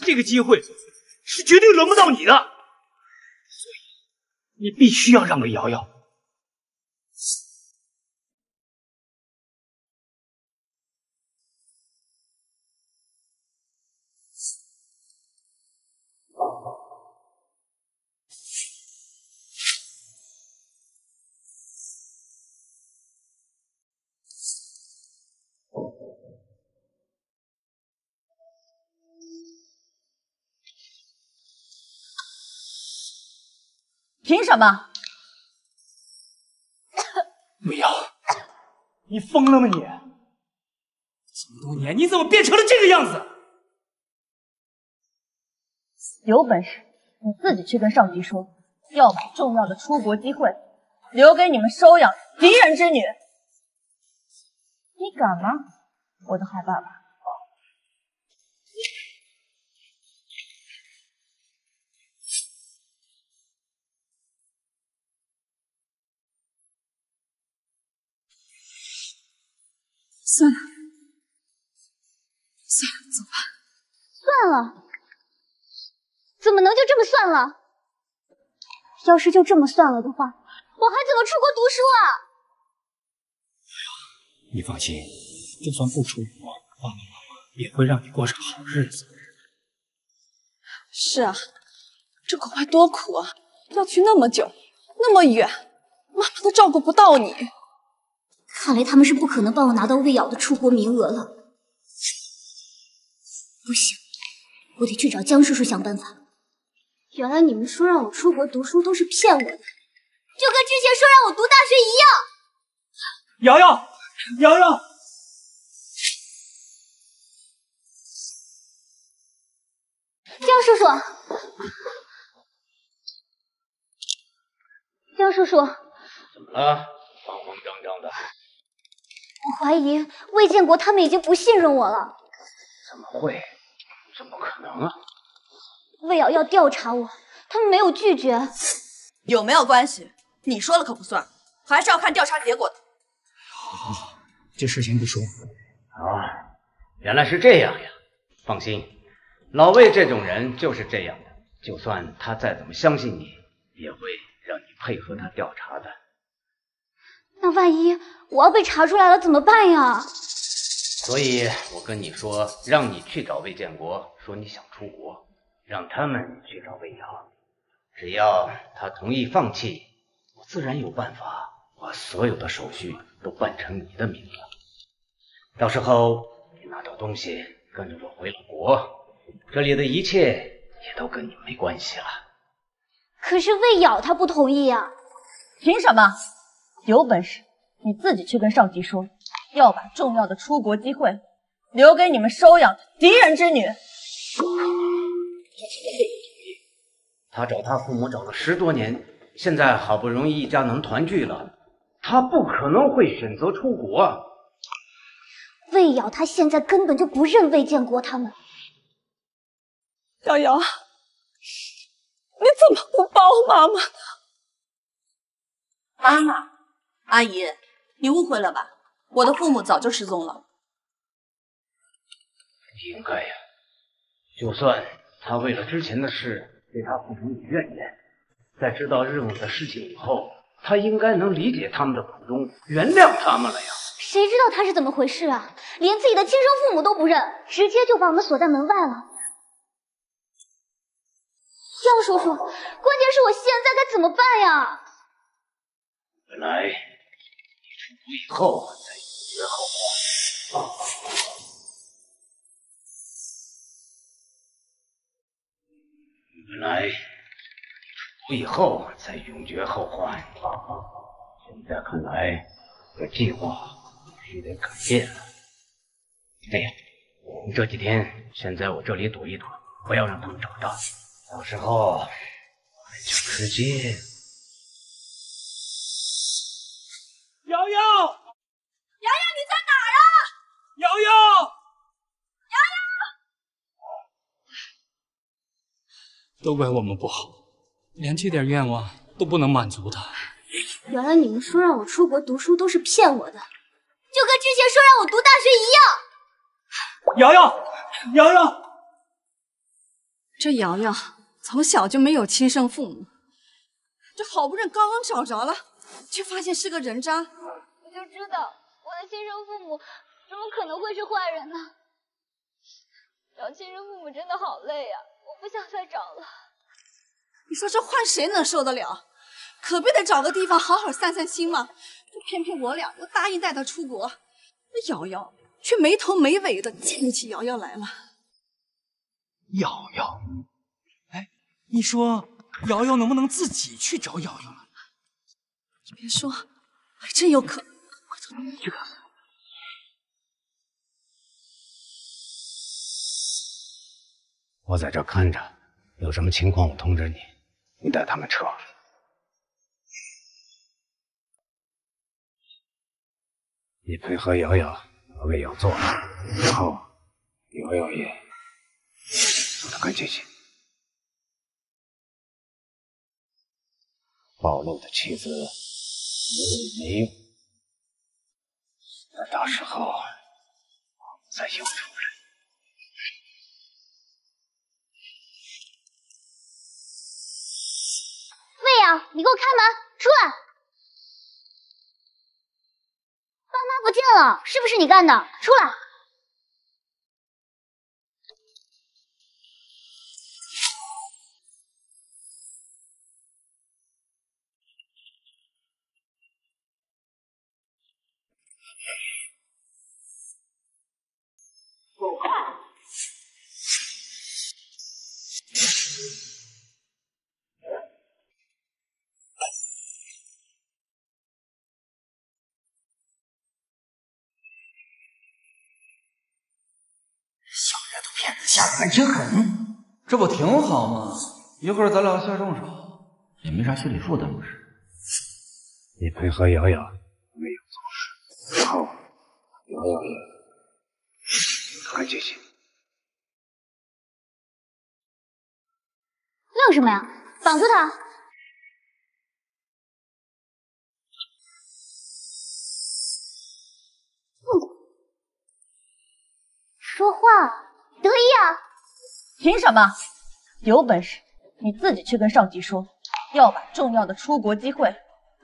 这个机会是绝对轮不到你的。所以你必须要让给瑶瑶。凭什么？魏瑶，你疯了吗你？这么多年，你怎么变成了这个样子？有本事你自己去跟上级说，要把重要的出国机会留给你们收养敌人之女。你敢吗，我的坏爸爸？算了，走吧。算了，怎么能就这么算了？要是就这么算了的话，我还怎么出国读书啊？你放心，就算不出国，爸爸妈妈也会让你过上好日子。是啊，这国外多苦啊，要去那么久，那么远，妈妈都照顾不到你。看来他们是不可能帮我拿到魏瑶的出国名额了。不行，我得去找江叔叔想办法。原来你们说让我出国读书都是骗我的，就跟之前说让我读大学一样。瑶瑶，瑶瑶，江叔叔，江叔叔，怎么了？慌慌张张的。我怀疑魏建国他们已经不信任我了。怎么会？怎么可能啊？魏瑶要调查我，他们没有拒绝。有没有关系？你说了可不算，还是要看调查结果的。好，这事情不说。啊，原来是这样呀。放心，老魏这种人就是这样的，就算他再怎么相信你，也会让你配合他调查的。那万一我要被查出来了怎么办呀？所以我跟你说，让你去找魏建国，说你想出国，让他们去找魏瑶。只要他同意放弃，我自然有办法把所有的手续都办成你的名字。到时候你拿到东西，跟着我回了国，这里的一切也都跟你没关系了。可是魏瑶他不同意呀。凭什么？有本事你自己去跟上级说，要把重要的出国机会留给你们收养的敌人之女。他找他父母找了10多年，现在好不容易一家能团聚了，他不可能会选择出国。魏瑶他现在根本就不认魏建国他们。瑶瑶，你怎么不抱妈妈呢？妈妈，阿姨，你误会了吧？我的父母早就失踪了。应该呀，就算他为了之前的事对他父母有怨言，在知道任务的事情以后，他应该能理解他们的苦衷，原谅他们了呀。谁知道他是怎么回事啊？连自己的亲生父母都不认，直接就把我们锁在门外了。江叔叔，关键是我现在该怎么办呀？本来你出国以后再永绝后患，本来你出国以后再永绝后患，现在看来这计划必须得改变了。哎呀，你这几天先在我这里躲一躲，不要让他们找到，到时候我们就直接。瑶瑶，瑶瑶，你在哪儿啊？瑶瑶，瑶瑶，都怪我们不好，连这点愿望都不能满足他。原来你们说让我出国读书都是骗我的，就跟之前说让我读大学一样。瑶瑶，瑶瑶，这瑶瑶从小就没有亲生父母，这好不容易刚刚找着了，却发现是个人渣。我就知道我的亲生父母怎么可能会是坏人呢？找亲生父母真的好累呀，我不想再找了。你说这换谁能受得了？可不得找个地方好好散散心嘛！这偏偏我俩又答应带他出国，那瑶瑶却没头没尾的惦记起瑶瑶来了。瑶瑶，哎，你说瑶瑶能不能自己去找瑶瑶呢？你别说，还真有可能。去看看。我在这看着，有什么情况我通知你，你带他们撤。你配合瑶瑶和魏瑶做，然后瑶瑶也让他跟进去。暴露的妻子没用，等到时候再用仇人。魏瑶，你给我开门，出来！爸妈不见了，是不是你干的？出来！小丫头片子下得还真狠，这不挺好吗？一会儿咱俩下重手，也没啥心理负担，不是？你配合瑶瑶没有做，然后瑶瑶也跟进去。愣什么呀？绑住他！说话得意啊！凭什么？有本事你自己去跟上级说，要把重要的出国机会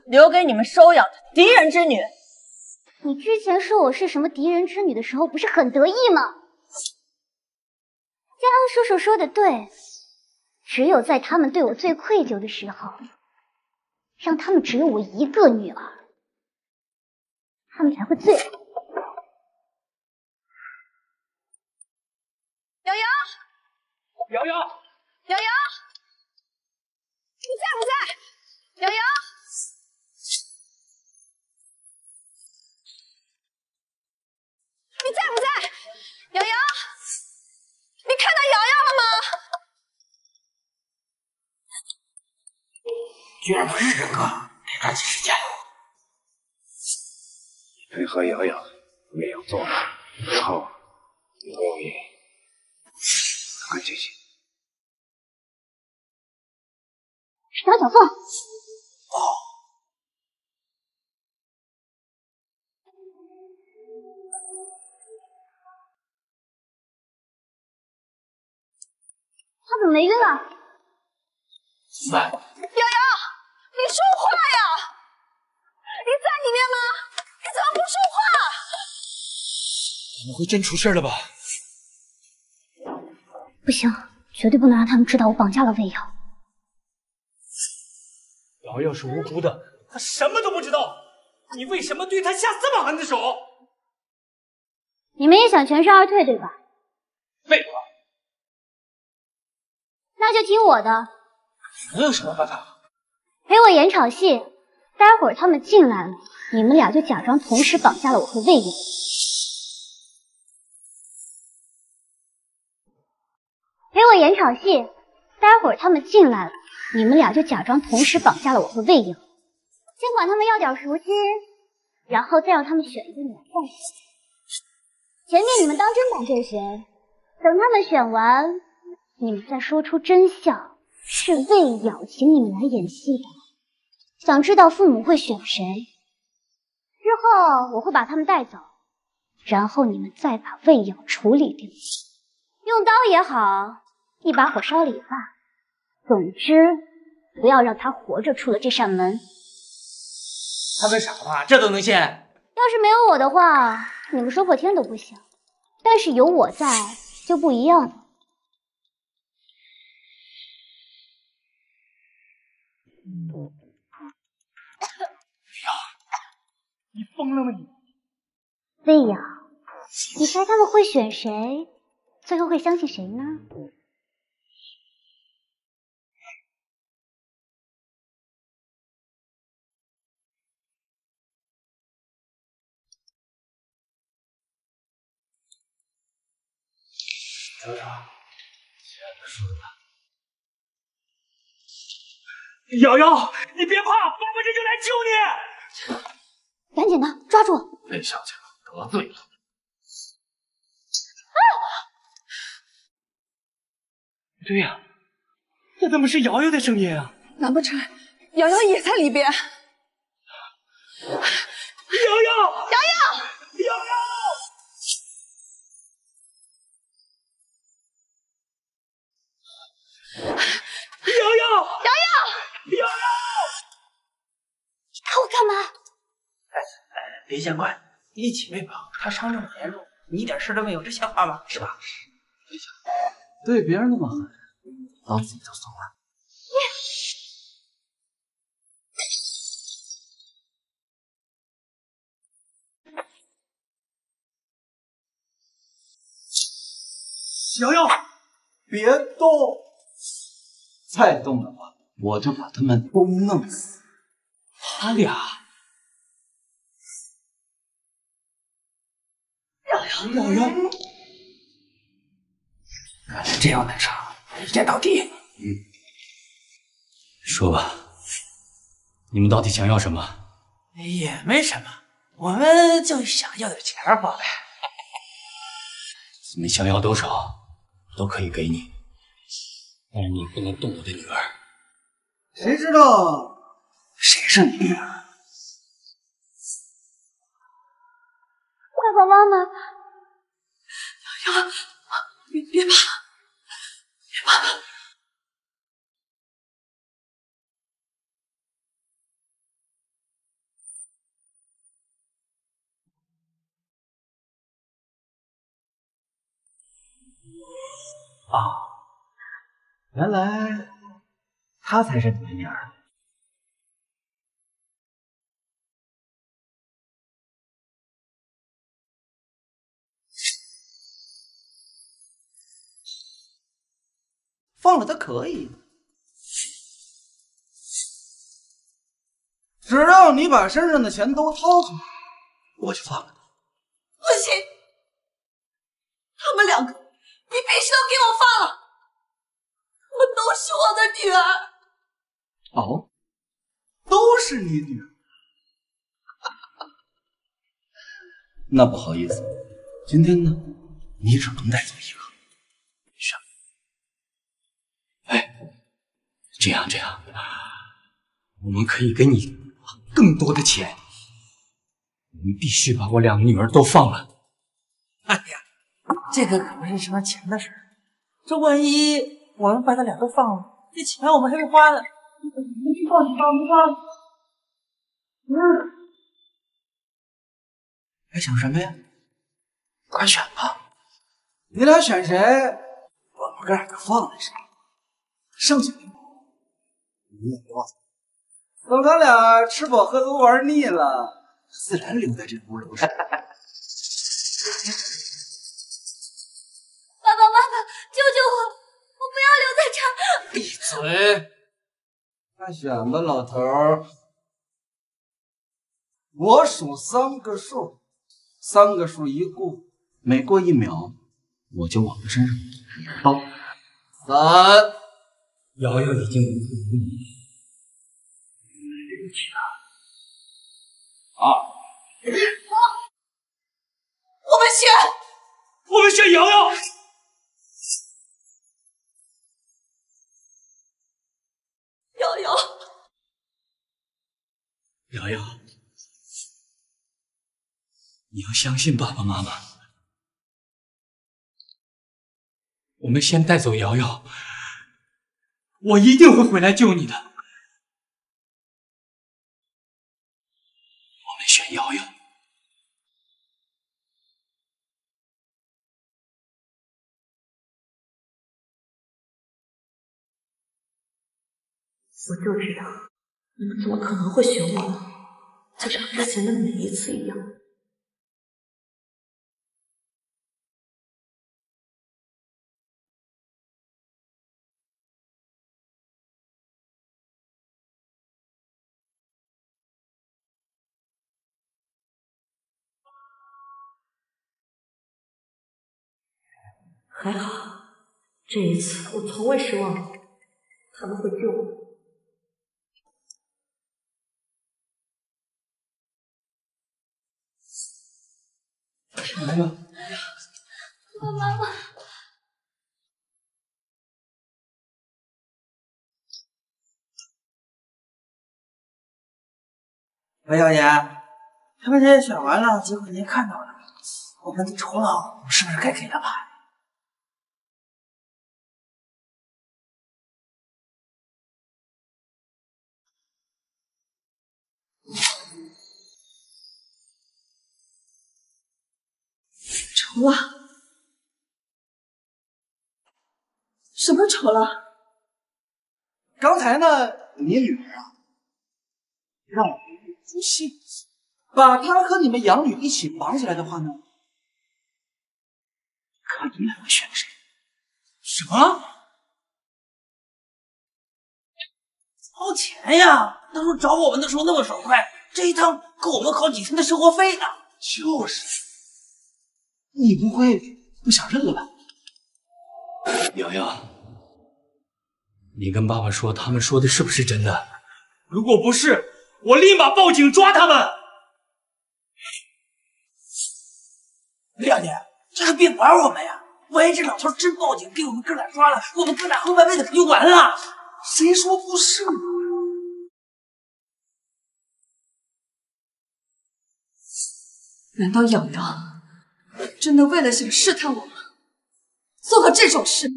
留给你们收养的敌人之女。你之前说我是什么敌人之女的时候，不是很得意吗？家恩叔叔说的对，只有在他们对我最愧疚的时候，让他们只有我一个女儿，他们才会最好。瑶瑶，瑶瑶，瑶瑶，你在不在？瑶瑶，你在不在？瑶瑶，你看到瑶瑶了吗？居然不是人哥，得抓紧时间。你配合瑶瑶没有做，然后瑶瑶也跟进去。打小凤。他怎么没晕啊？怎么办？瑶瑶，你说话呀！你在里面吗？你怎么不说话？怎么会真出事了吧？不行，绝对不能让他们知道我绑架了魏瑶。瑶瑶是无辜的，她什么都不知道，你为什么对她下这么狠的手？你们也想全身而退对吧？废话，那就听我的。能有什么办法？陪我演场戏，待会儿他们进来了，你们俩就假装同时绑架了我和魏瑶。陪我演场戏，待会儿他们进来了，你们俩就假装同时绑架了我和魏瑶。先管他们要点赎金，然后再让他们选一个女人放下。前面你们当真把这谁，等他们选完，你们再说出真相，是魏瑶请你们来演戏的。想知道父母会选谁？之后我会把他们带走，然后你们再把魏瑶处理掉，用刀也好，一把火烧了也罢，总之不要让他活着出了这扇门。他们傻话，这都能信？要是没有我的话，你们说破天都不行。但是有我在，就不一样了。你疯了吗你？魏瑶，你猜他们会选谁？最后会相信谁呢？瞅瞅，现在输了。瑶瑶，你别怕，爸爸这就来救你。赶紧的，抓住！魏小姐得罪了。不对呀，这怎么是瑶瑶的声音啊？难不成瑶瑶也在里边？瑶瑶，瑶瑶，瑶瑶！瑶瑶，瑶瑶，瑶瑶！看我干嘛？别见怪，一起喂饱，他伤这么严重，你一点事都没有，这像话吗？是吧？对别人那么狠，老子也就怂了。瑶瑶，别动！再动的话，我就把他们都弄死。他俩。瑶瑶，看来这样的场一剑到底。说吧，你们到底想要什么？也没什么，我们就想要点钱花呗。你们想要多少，都可以给你，但是你不能动我的女儿。谁知道谁是你女儿？爸爸妈妈，瑶瑶，别怕，别怕。啊，原来她才是你的女儿。放了他可以，只要你把身上的钱都掏出来，我就放了他。不行，他们两个，你必须要给我放了，他们都是我的女儿。哦，都是你女儿？那不好意思，今天呢，你只能带走一个。选。哎，这样，我们可以给你更多的钱。你必须把我两个女儿都放了。哎呀，这个可不是什么钱的事儿。这万一我们把他俩都放了，这钱我们还没花呢。你放。还想什么呀？快选吧！你俩选谁，我们哥俩就放了谁。剩下的你也别忘了。等他俩吃饱喝足玩腻了，自然留在这屋楼上。爸爸妈妈，救救我！我不要留在这儿！闭嘴！快选吧，老头儿。我数3个数，3个数一过，每过1秒，我就往他身上刀。3，瑶瑶已经无负于你，对不起他。2，我们选瑶瑶。瑶瑶，瑶瑶，你要相信爸爸妈妈。我们先带走瑶瑶，我一定会回来救你的。我们选瑶瑶。我就知道，你们怎么可能会选我呢？就像之前的每一次一样。还好，这一次我从未失望过，他们会救我。妈妈，妈妈，白小姐，他们这选完了，结果您看到了，我们的酬劳是不是该给了吧？酬了？什么酬了？刚才呢，你女儿啊，让我们出戏，把她和你们养女一起绑起来的话呢，看你们两个选谁？什么？掏钱呀！当初找我们的时候那么爽快，这一趟够我们好几天的生活费呢。就是，你不会不想认了吧？瑶瑶，你跟爸爸说，他们说的是不是真的？如果不是，我立马报警抓他们。李小姐，这可别玩我们呀！万一这老头真报警给我们哥俩抓了，我们哥俩后半辈子可就完了。谁说不是呢？难道瑶瑶真的为了想试探我们，做了这种事？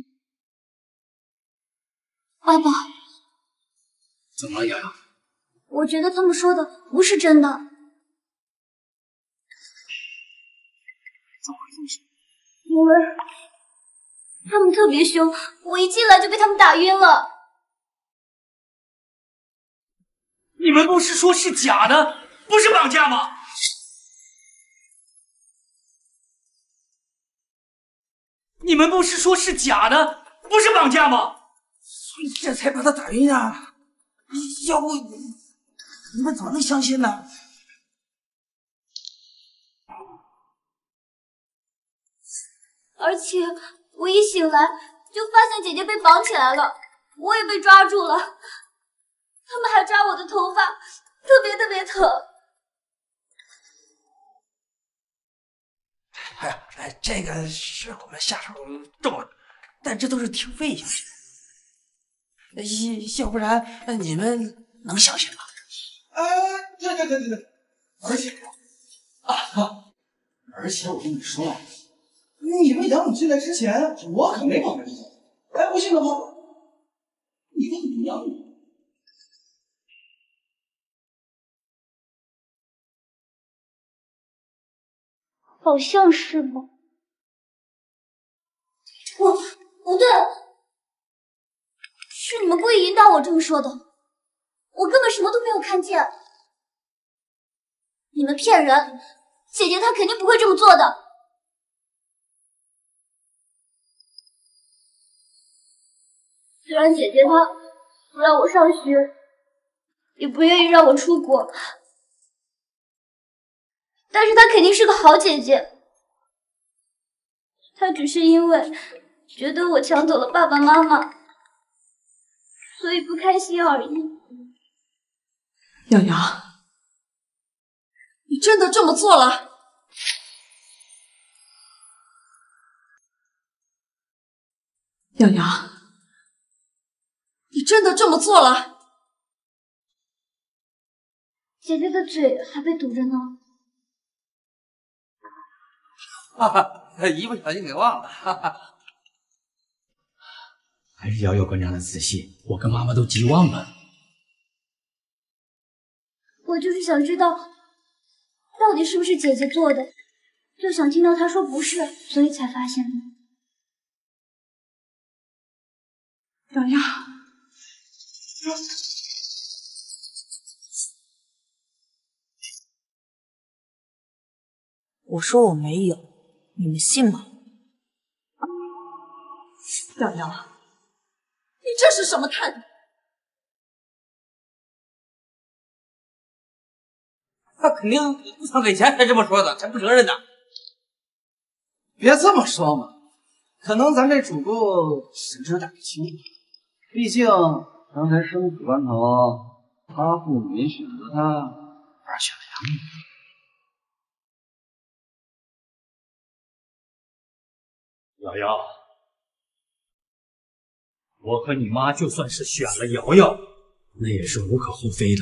爸爸，怎么了，瑶瑶？我觉得他们说的不是真的。怎么回事？因为他们特别凶，我一进来就被他们打晕了。你们不是说是假的，不是绑架吗？你们不是说是假的，不是绑架吗？所以这才把他打晕啊！要不你们怎么能相信呢？而且我一醒来就发现姐姐被绑起来了，我也被抓住了，他们还抓我的头发，特别疼。哎呀，这个是我们下手重了，但这都是挺危险的，要不然你们能相信吗？对，而且我跟你说，你们养你进来之前，我可没绑着你走。哎，不信的话，你问你养女。好像是吧？不对，是你们故意引导我这么说的，我根本什么都没有看见。你们骗人，姐姐她肯定不会这么做的。虽然姐姐她不让我上学，也不愿意让我出国，但是她肯定是个好姐姐。她只是因为觉得我抢走了爸爸妈妈，所以不开心而已。瑶瑶，你真的这么做了？瑶瑶，你真的这么做了？姐姐的嘴还被堵着呢。哈哈，一不小心给忘了，哈哈。还是瑶瑶观察的仔细，我跟妈妈都急忘了。我就是想知道，到底是不是姐姐做的，就想听到她说不是，所以才发现的。瑶瑶，我说我没有，你们信吗？瑶瑶，你这是什么态度？他肯定不想给钱才这么说的，才不承认的。别这么说嘛，可能咱这主顾神志胆轻，毕竟刚才生死关头，他父母没选择他，而选了杨幂。瑶瑶，我和你妈就算是选了瑶瑶，那也是无可厚非的。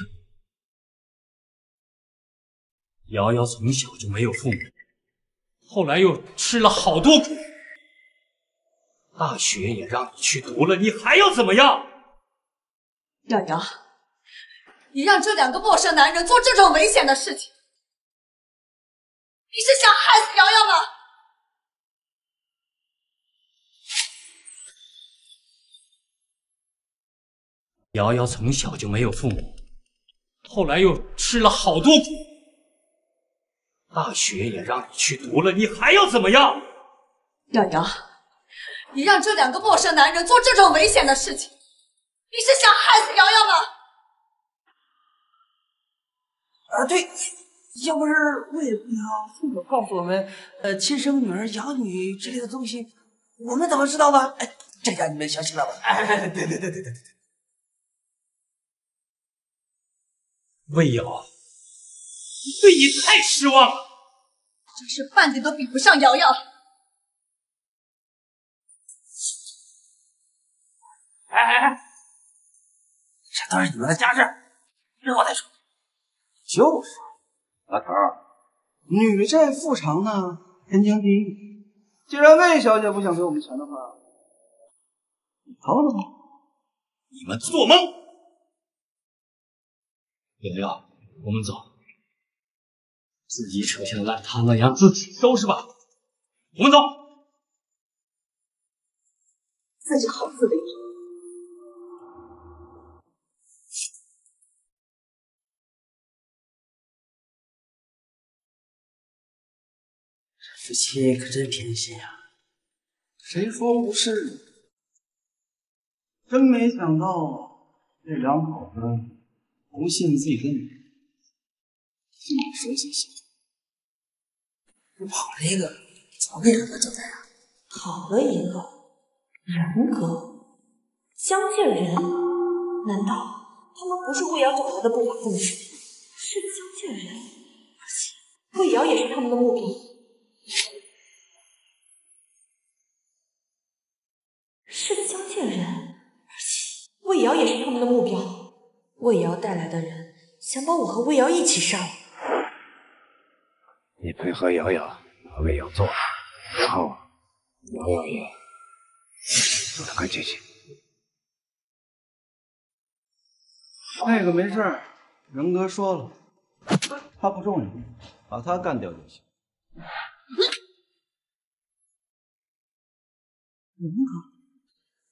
瑶瑶从小就没有父母，后来又吃了好多苦，大学也让你去读了，你还要怎么样？瑶瑶，你让这2个陌生男人做这种危险的事情，你是想害死瑶瑶吗？瑶瑶从小就没有父母，后来又吃了好多苦，大学也让你去读了，你还要怎么样？瑶瑶，你让这2个陌生男人做这种危险的事情，你是想害死瑶瑶吗？对，要不是为了父母告诉我们，亲生女儿养女之类的东西，我们怎么知道呢？哎，这下你们相信了吧？哎，对。魏瑶，我对你太失望了，真是半点都比不上瑶瑶。哎，这都是你们的家事，日后再说。就是，老头儿，女债父偿呢，天经地义。既然魏小姐不想给我们钱的话，你掏了吧。你们做梦！瑶瑶，我们走，自己扯下的烂摊子让自己收拾吧。我们走。自己好自为之。这夫妻可真偏心啊！谁说不是？真没想到这两口子不信自己的女儿，信你说信心。这跑了一个，早给人格交代啊！跑了一个人格，江介人？难道他们不是魏瑶找来的不法分子？是江介人，而且魏瑶也是他们的目标。是江介人，而且魏瑶也是他们的目标。魏瑶带来的人想把我和魏瑶一起杀了。你配合瑶瑶把魏瑶做了，然后瑶瑶也走得更进去。那个没事儿，人哥说了，他不重要，把他干掉就行。人格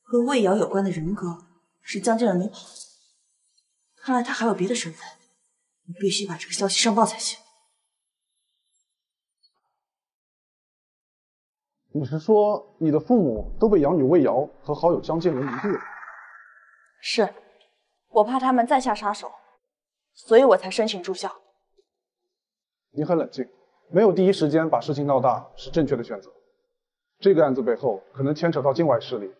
和魏瑶有关的人格是江介人没跑，看来他还有别的身份，我必须把这个消息上报才行。你是说你的父母都被养女魏瑶和好友江介人迷住了？是，我怕他们再下杀手，所以我才申请住校。你很冷静，没有第一时间把事情闹大是正确的选择。这个案子背后可能牵扯到境外势力，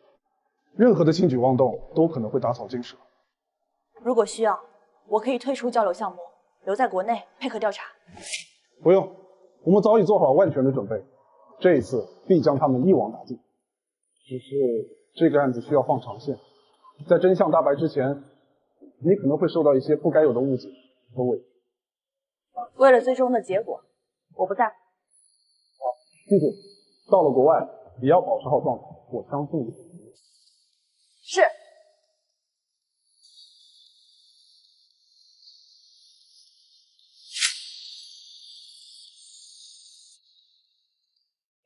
任何的轻举妄动都可能会打草惊蛇。如果需要，我可以退出交流项目，留在国内配合调查。不用，我们早已做好万全的准备，这一次必将他们一网打尽。只是这个案子需要放长线，在真相大白之前，你可能会受到一些不该有的误解和委屈。为了最终的结果，我不在乎。记住，到了国外也要保持好状态，我相信你。是。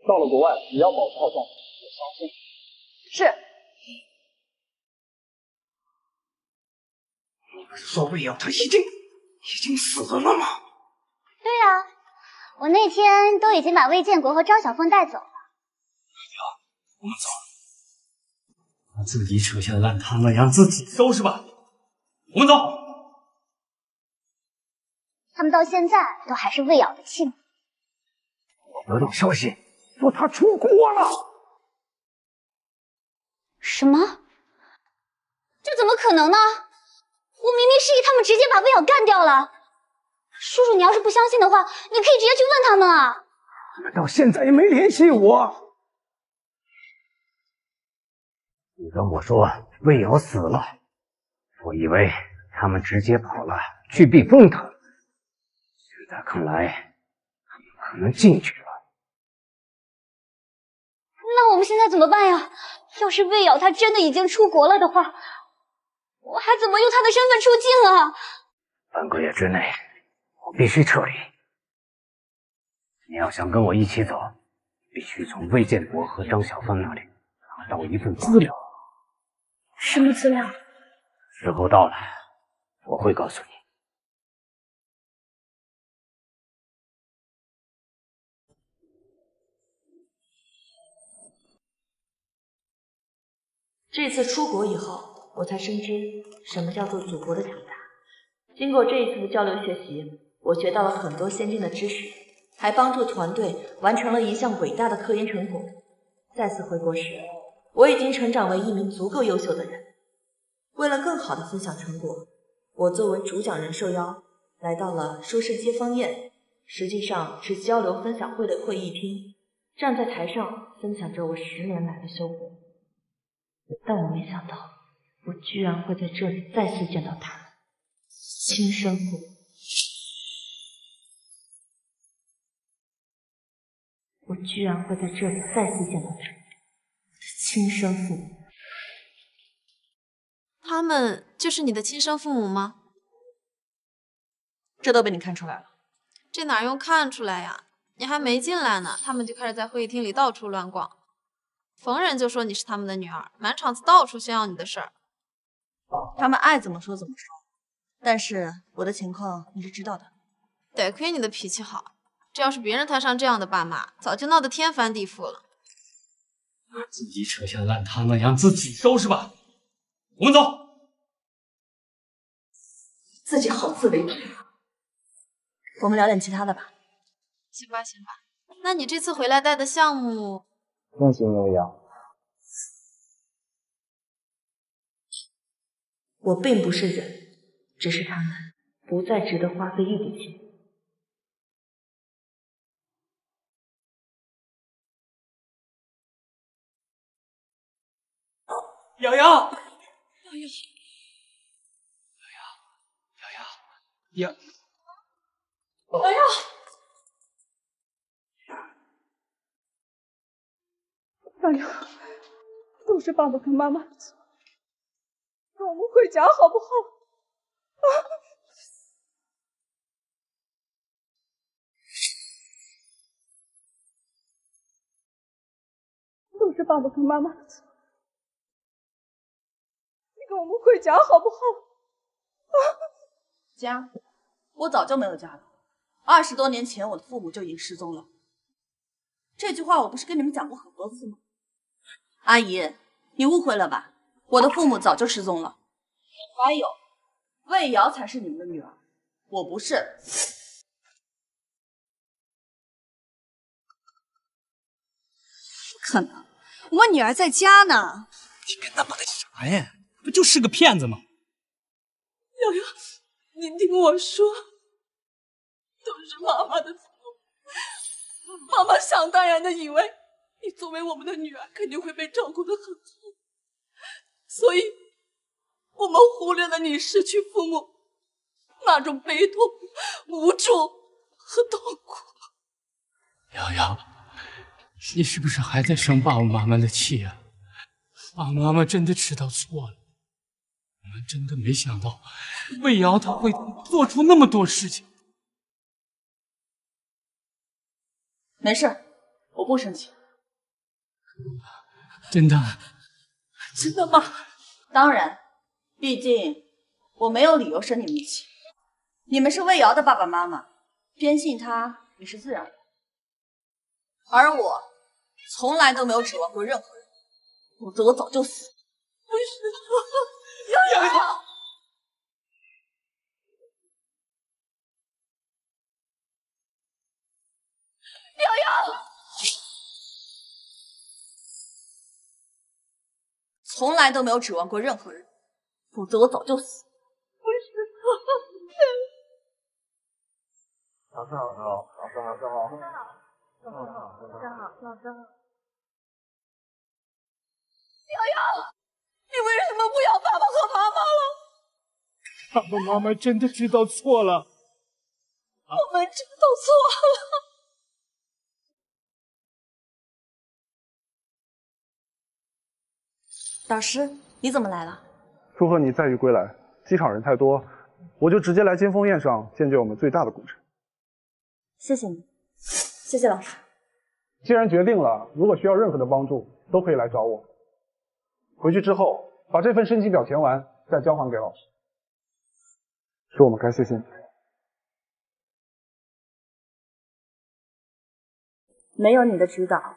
到了国外也要保持好状态，我相信。是。你不是说魏瑶他已经死了吗？对呀，我那天都已经把魏建国和张小凤带走了。我们走。把自己扯下的烂摊子让自己收拾吧。我们走。他们到现在都还是魏瑶的亲。我得到消息说他出国了。什么？这怎么可能呢？我明明示意他们直接把魏瑶干掉了。叔叔，你要是不相信的话，你可以直接去问他们啊。他们到现在也没联系我。你跟我说魏瑶死了，我以为他们直接跑了去避风塘，现在看来他们可能进去了。那我们现在怎么办呀？要是魏瑶她真的已经出国了的话，我还怎么用她的身份出境啊？半个月之内，我必须撤离。你要想跟我一起走，必须从魏建国和张小芬那里拿到一份资料。什么资料？时候到了，我会告诉你。这次出国以后，我才深知什么叫做祖国的强大。经过这一次的交流学习，我学到了很多先进的知识，还帮助团队完成了一项伟大的科研成果。再次回国时，我已经成长为一名足够优秀的人。为了更好的分享成果，我作为主讲人受邀来到了说是接风宴，实际上是交流分享会的会议厅，站在台上分享着我10年来的收获。但我没想到，我居然会在这里再次见到他们，亲生父母。我居然会在这里再次见到他们，我的亲生父母。他们就是你的亲生父母吗？这都被你看出来了。这哪用看出来呀？你还没进来呢，他们就开始在会议厅里到处乱逛，逢人就说你是他们的女儿，满场子到处炫耀你的事儿。他们爱怎么说怎么说，但是我的情况你是知道的。得亏你的脾气好，这要是别人摊上这样的爸妈，早就闹得天翻地覆了。把自己扯下的烂摊子让自己收拾吧。我们走。自己好自为之。我们聊点其他的吧。行吧，行吧。那你这次回来带的项目？恭喜魏瑶。我并不是人，只是他们不再值得花费一笔钱。瑶瑶，瑶，瑶瑶，瑶瑶，都是爸爸跟妈妈的错，让我们回家好不好？啊！都是爸爸跟妈妈的错，你跟我们回家好不好？啊！家？我早就没有家了。20多年前，我的父母就已经失踪了。这句话我不是跟你们讲过很多次吗？阿姨，你误会了吧？我的父母早就失踪了。还有，魏瑶才是你们的女儿，我不是。不可能，我女儿在家呢。你跟他妈的啥呀？不就是个骗子吗？瑶瑶，你听我说，都是妈妈的错。妈妈想当然的以为你作为我们的女儿，肯定会被照顾得很好，所以我们忽略了你失去父母那种悲痛、无助和痛苦。瑶瑶，你是不是还在生爸爸妈妈的气啊？爸爸妈妈真的知道错了，我们真的没想到魏瑶他会做出那么多事情。没事，我不生气。真的？真的吗？当然，毕竟我没有理由生你们的气。你们是魏瑶的爸爸妈妈，偏信他也是自然的。而我从来都没有指望过任何人，否则我早就死了。不是，瑶瑶。瑶瑶，从来都没有指望过任何人，否则我早就死了。不是，老师好，老师好，老师好，老师好。瑶瑶，你为什么不要爸爸和妈妈了？爸爸妈妈真的知道错了。我们知道错了。导师，你怎么来了？祝贺你载誉归来。机场人太多，我就直接来金峰宴上见证我们最大的功臣。谢谢你，谢谢老师。既然决定了，如果需要任何的帮助，都可以来找我。回去之后，把这份升级表填完，再交还给老师。是我们该谢谢你。没有你的指导，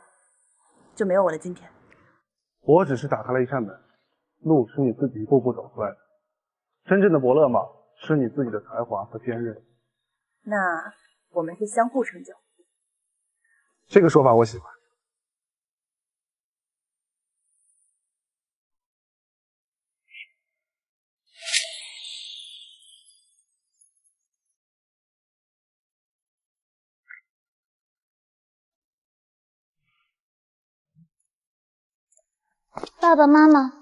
就没有我的今天。我只是打开了一扇门，路是你自己一步步走出来的。真正的伯乐嘛，是你自己的才华和坚韧。那我们是相互成就。这个说法我喜欢。爸爸妈妈，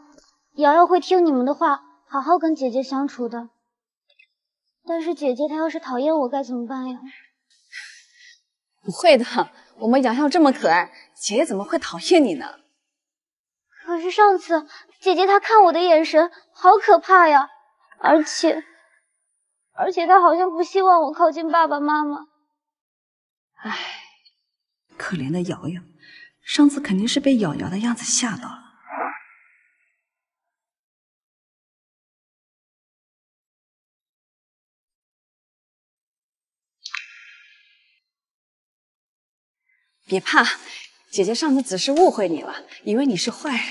瑶瑶会听你们的话，好好跟姐姐相处的。但是姐姐她要是讨厌我该怎么办呀？不会的，我们瑶瑶这么可爱，姐姐怎么会讨厌你呢？可是上次姐姐她看我的眼神好可怕呀，而且她好像不希望我靠近爸爸妈妈。唉，可怜的瑶瑶，上次肯定是被瑶瑶的样子吓到了。别怕，姐姐上次只是误会你了，以为你是坏人。瑶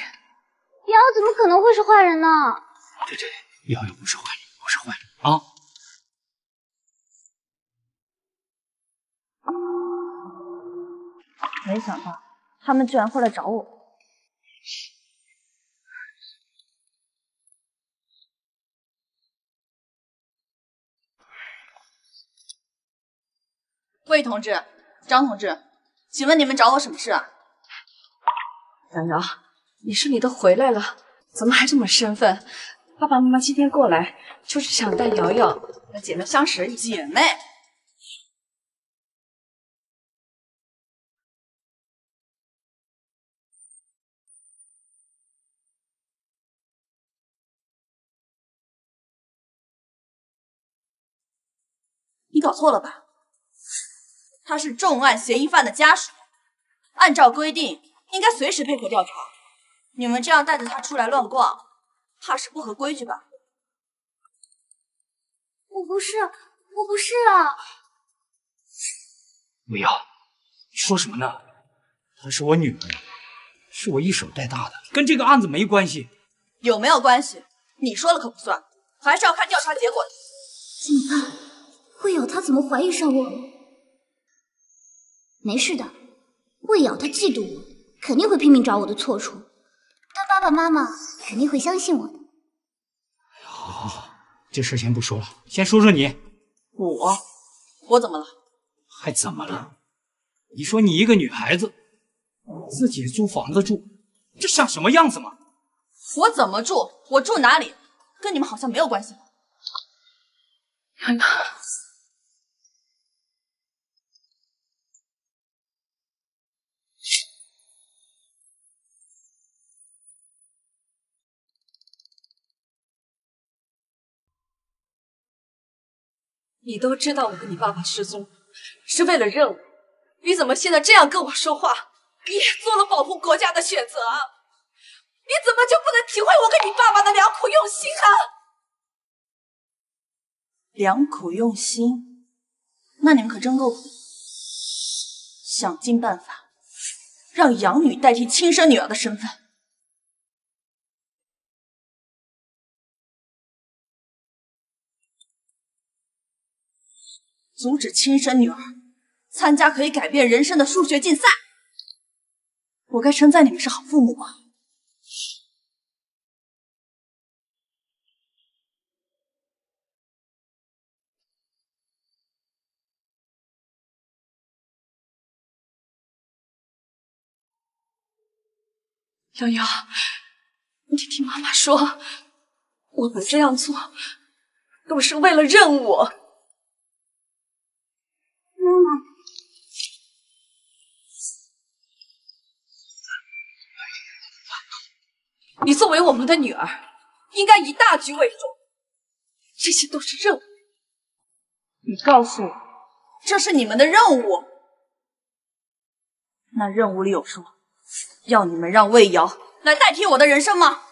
瑶怎么可能会是坏人呢？对，瑶瑶不是坏人，不是坏人啊！没想到他们居然会来找我。魏同志，张同志，请问你们找我什么事啊？瑶瑶，你顺利都回来了，怎么还这么生分？爸爸妈妈今天过来，就是想带瑶瑶和姐妹相识。姐妹？你搞错了吧？他是重案嫌疑犯的家属，按照规定应该随时配合调查。你们这样带着他出来乱逛，怕是不合规矩吧？我不是啊！魏瑶，你说什么呢？她是我女儿，是我一手带大的，跟这个案子没关系。有没有关系？你说了可不算，还是要看调查结果的。怎么办？魏瑶她怎么怀疑上我了？没事的，魏瑶她嫉妒我，肯定会拼命找我的错处，但爸爸妈妈肯定会相信我的。好，这事先不说了，先说说你。我怎么了？还怎么了？你说你一个女孩子，自己租房子住，这像什么样子吗？我怎么住？我住哪里？跟你们好像没有关系吧？你都知道我跟你爸爸失踪是为了任务，你怎么现在这样跟我说话？你也做了保护国家的选择啊！你怎么就不能体会我跟你爸爸的良苦用心啊？良苦用心，那你们可真够苦，想尽办法让养女代替亲生女儿的身份。阻止亲生女儿参加可以改变人生的数学竞赛，我该称赞你们是好父母吗？瑶瑶，你听妈妈说，我们这样做都是为了任务。妈妈，你作为我们的女儿，应该以大局为重，这些都是任务。你告诉我，这是你们的任务。那任务里有说要你们让魏瑶来代替我的人生吗？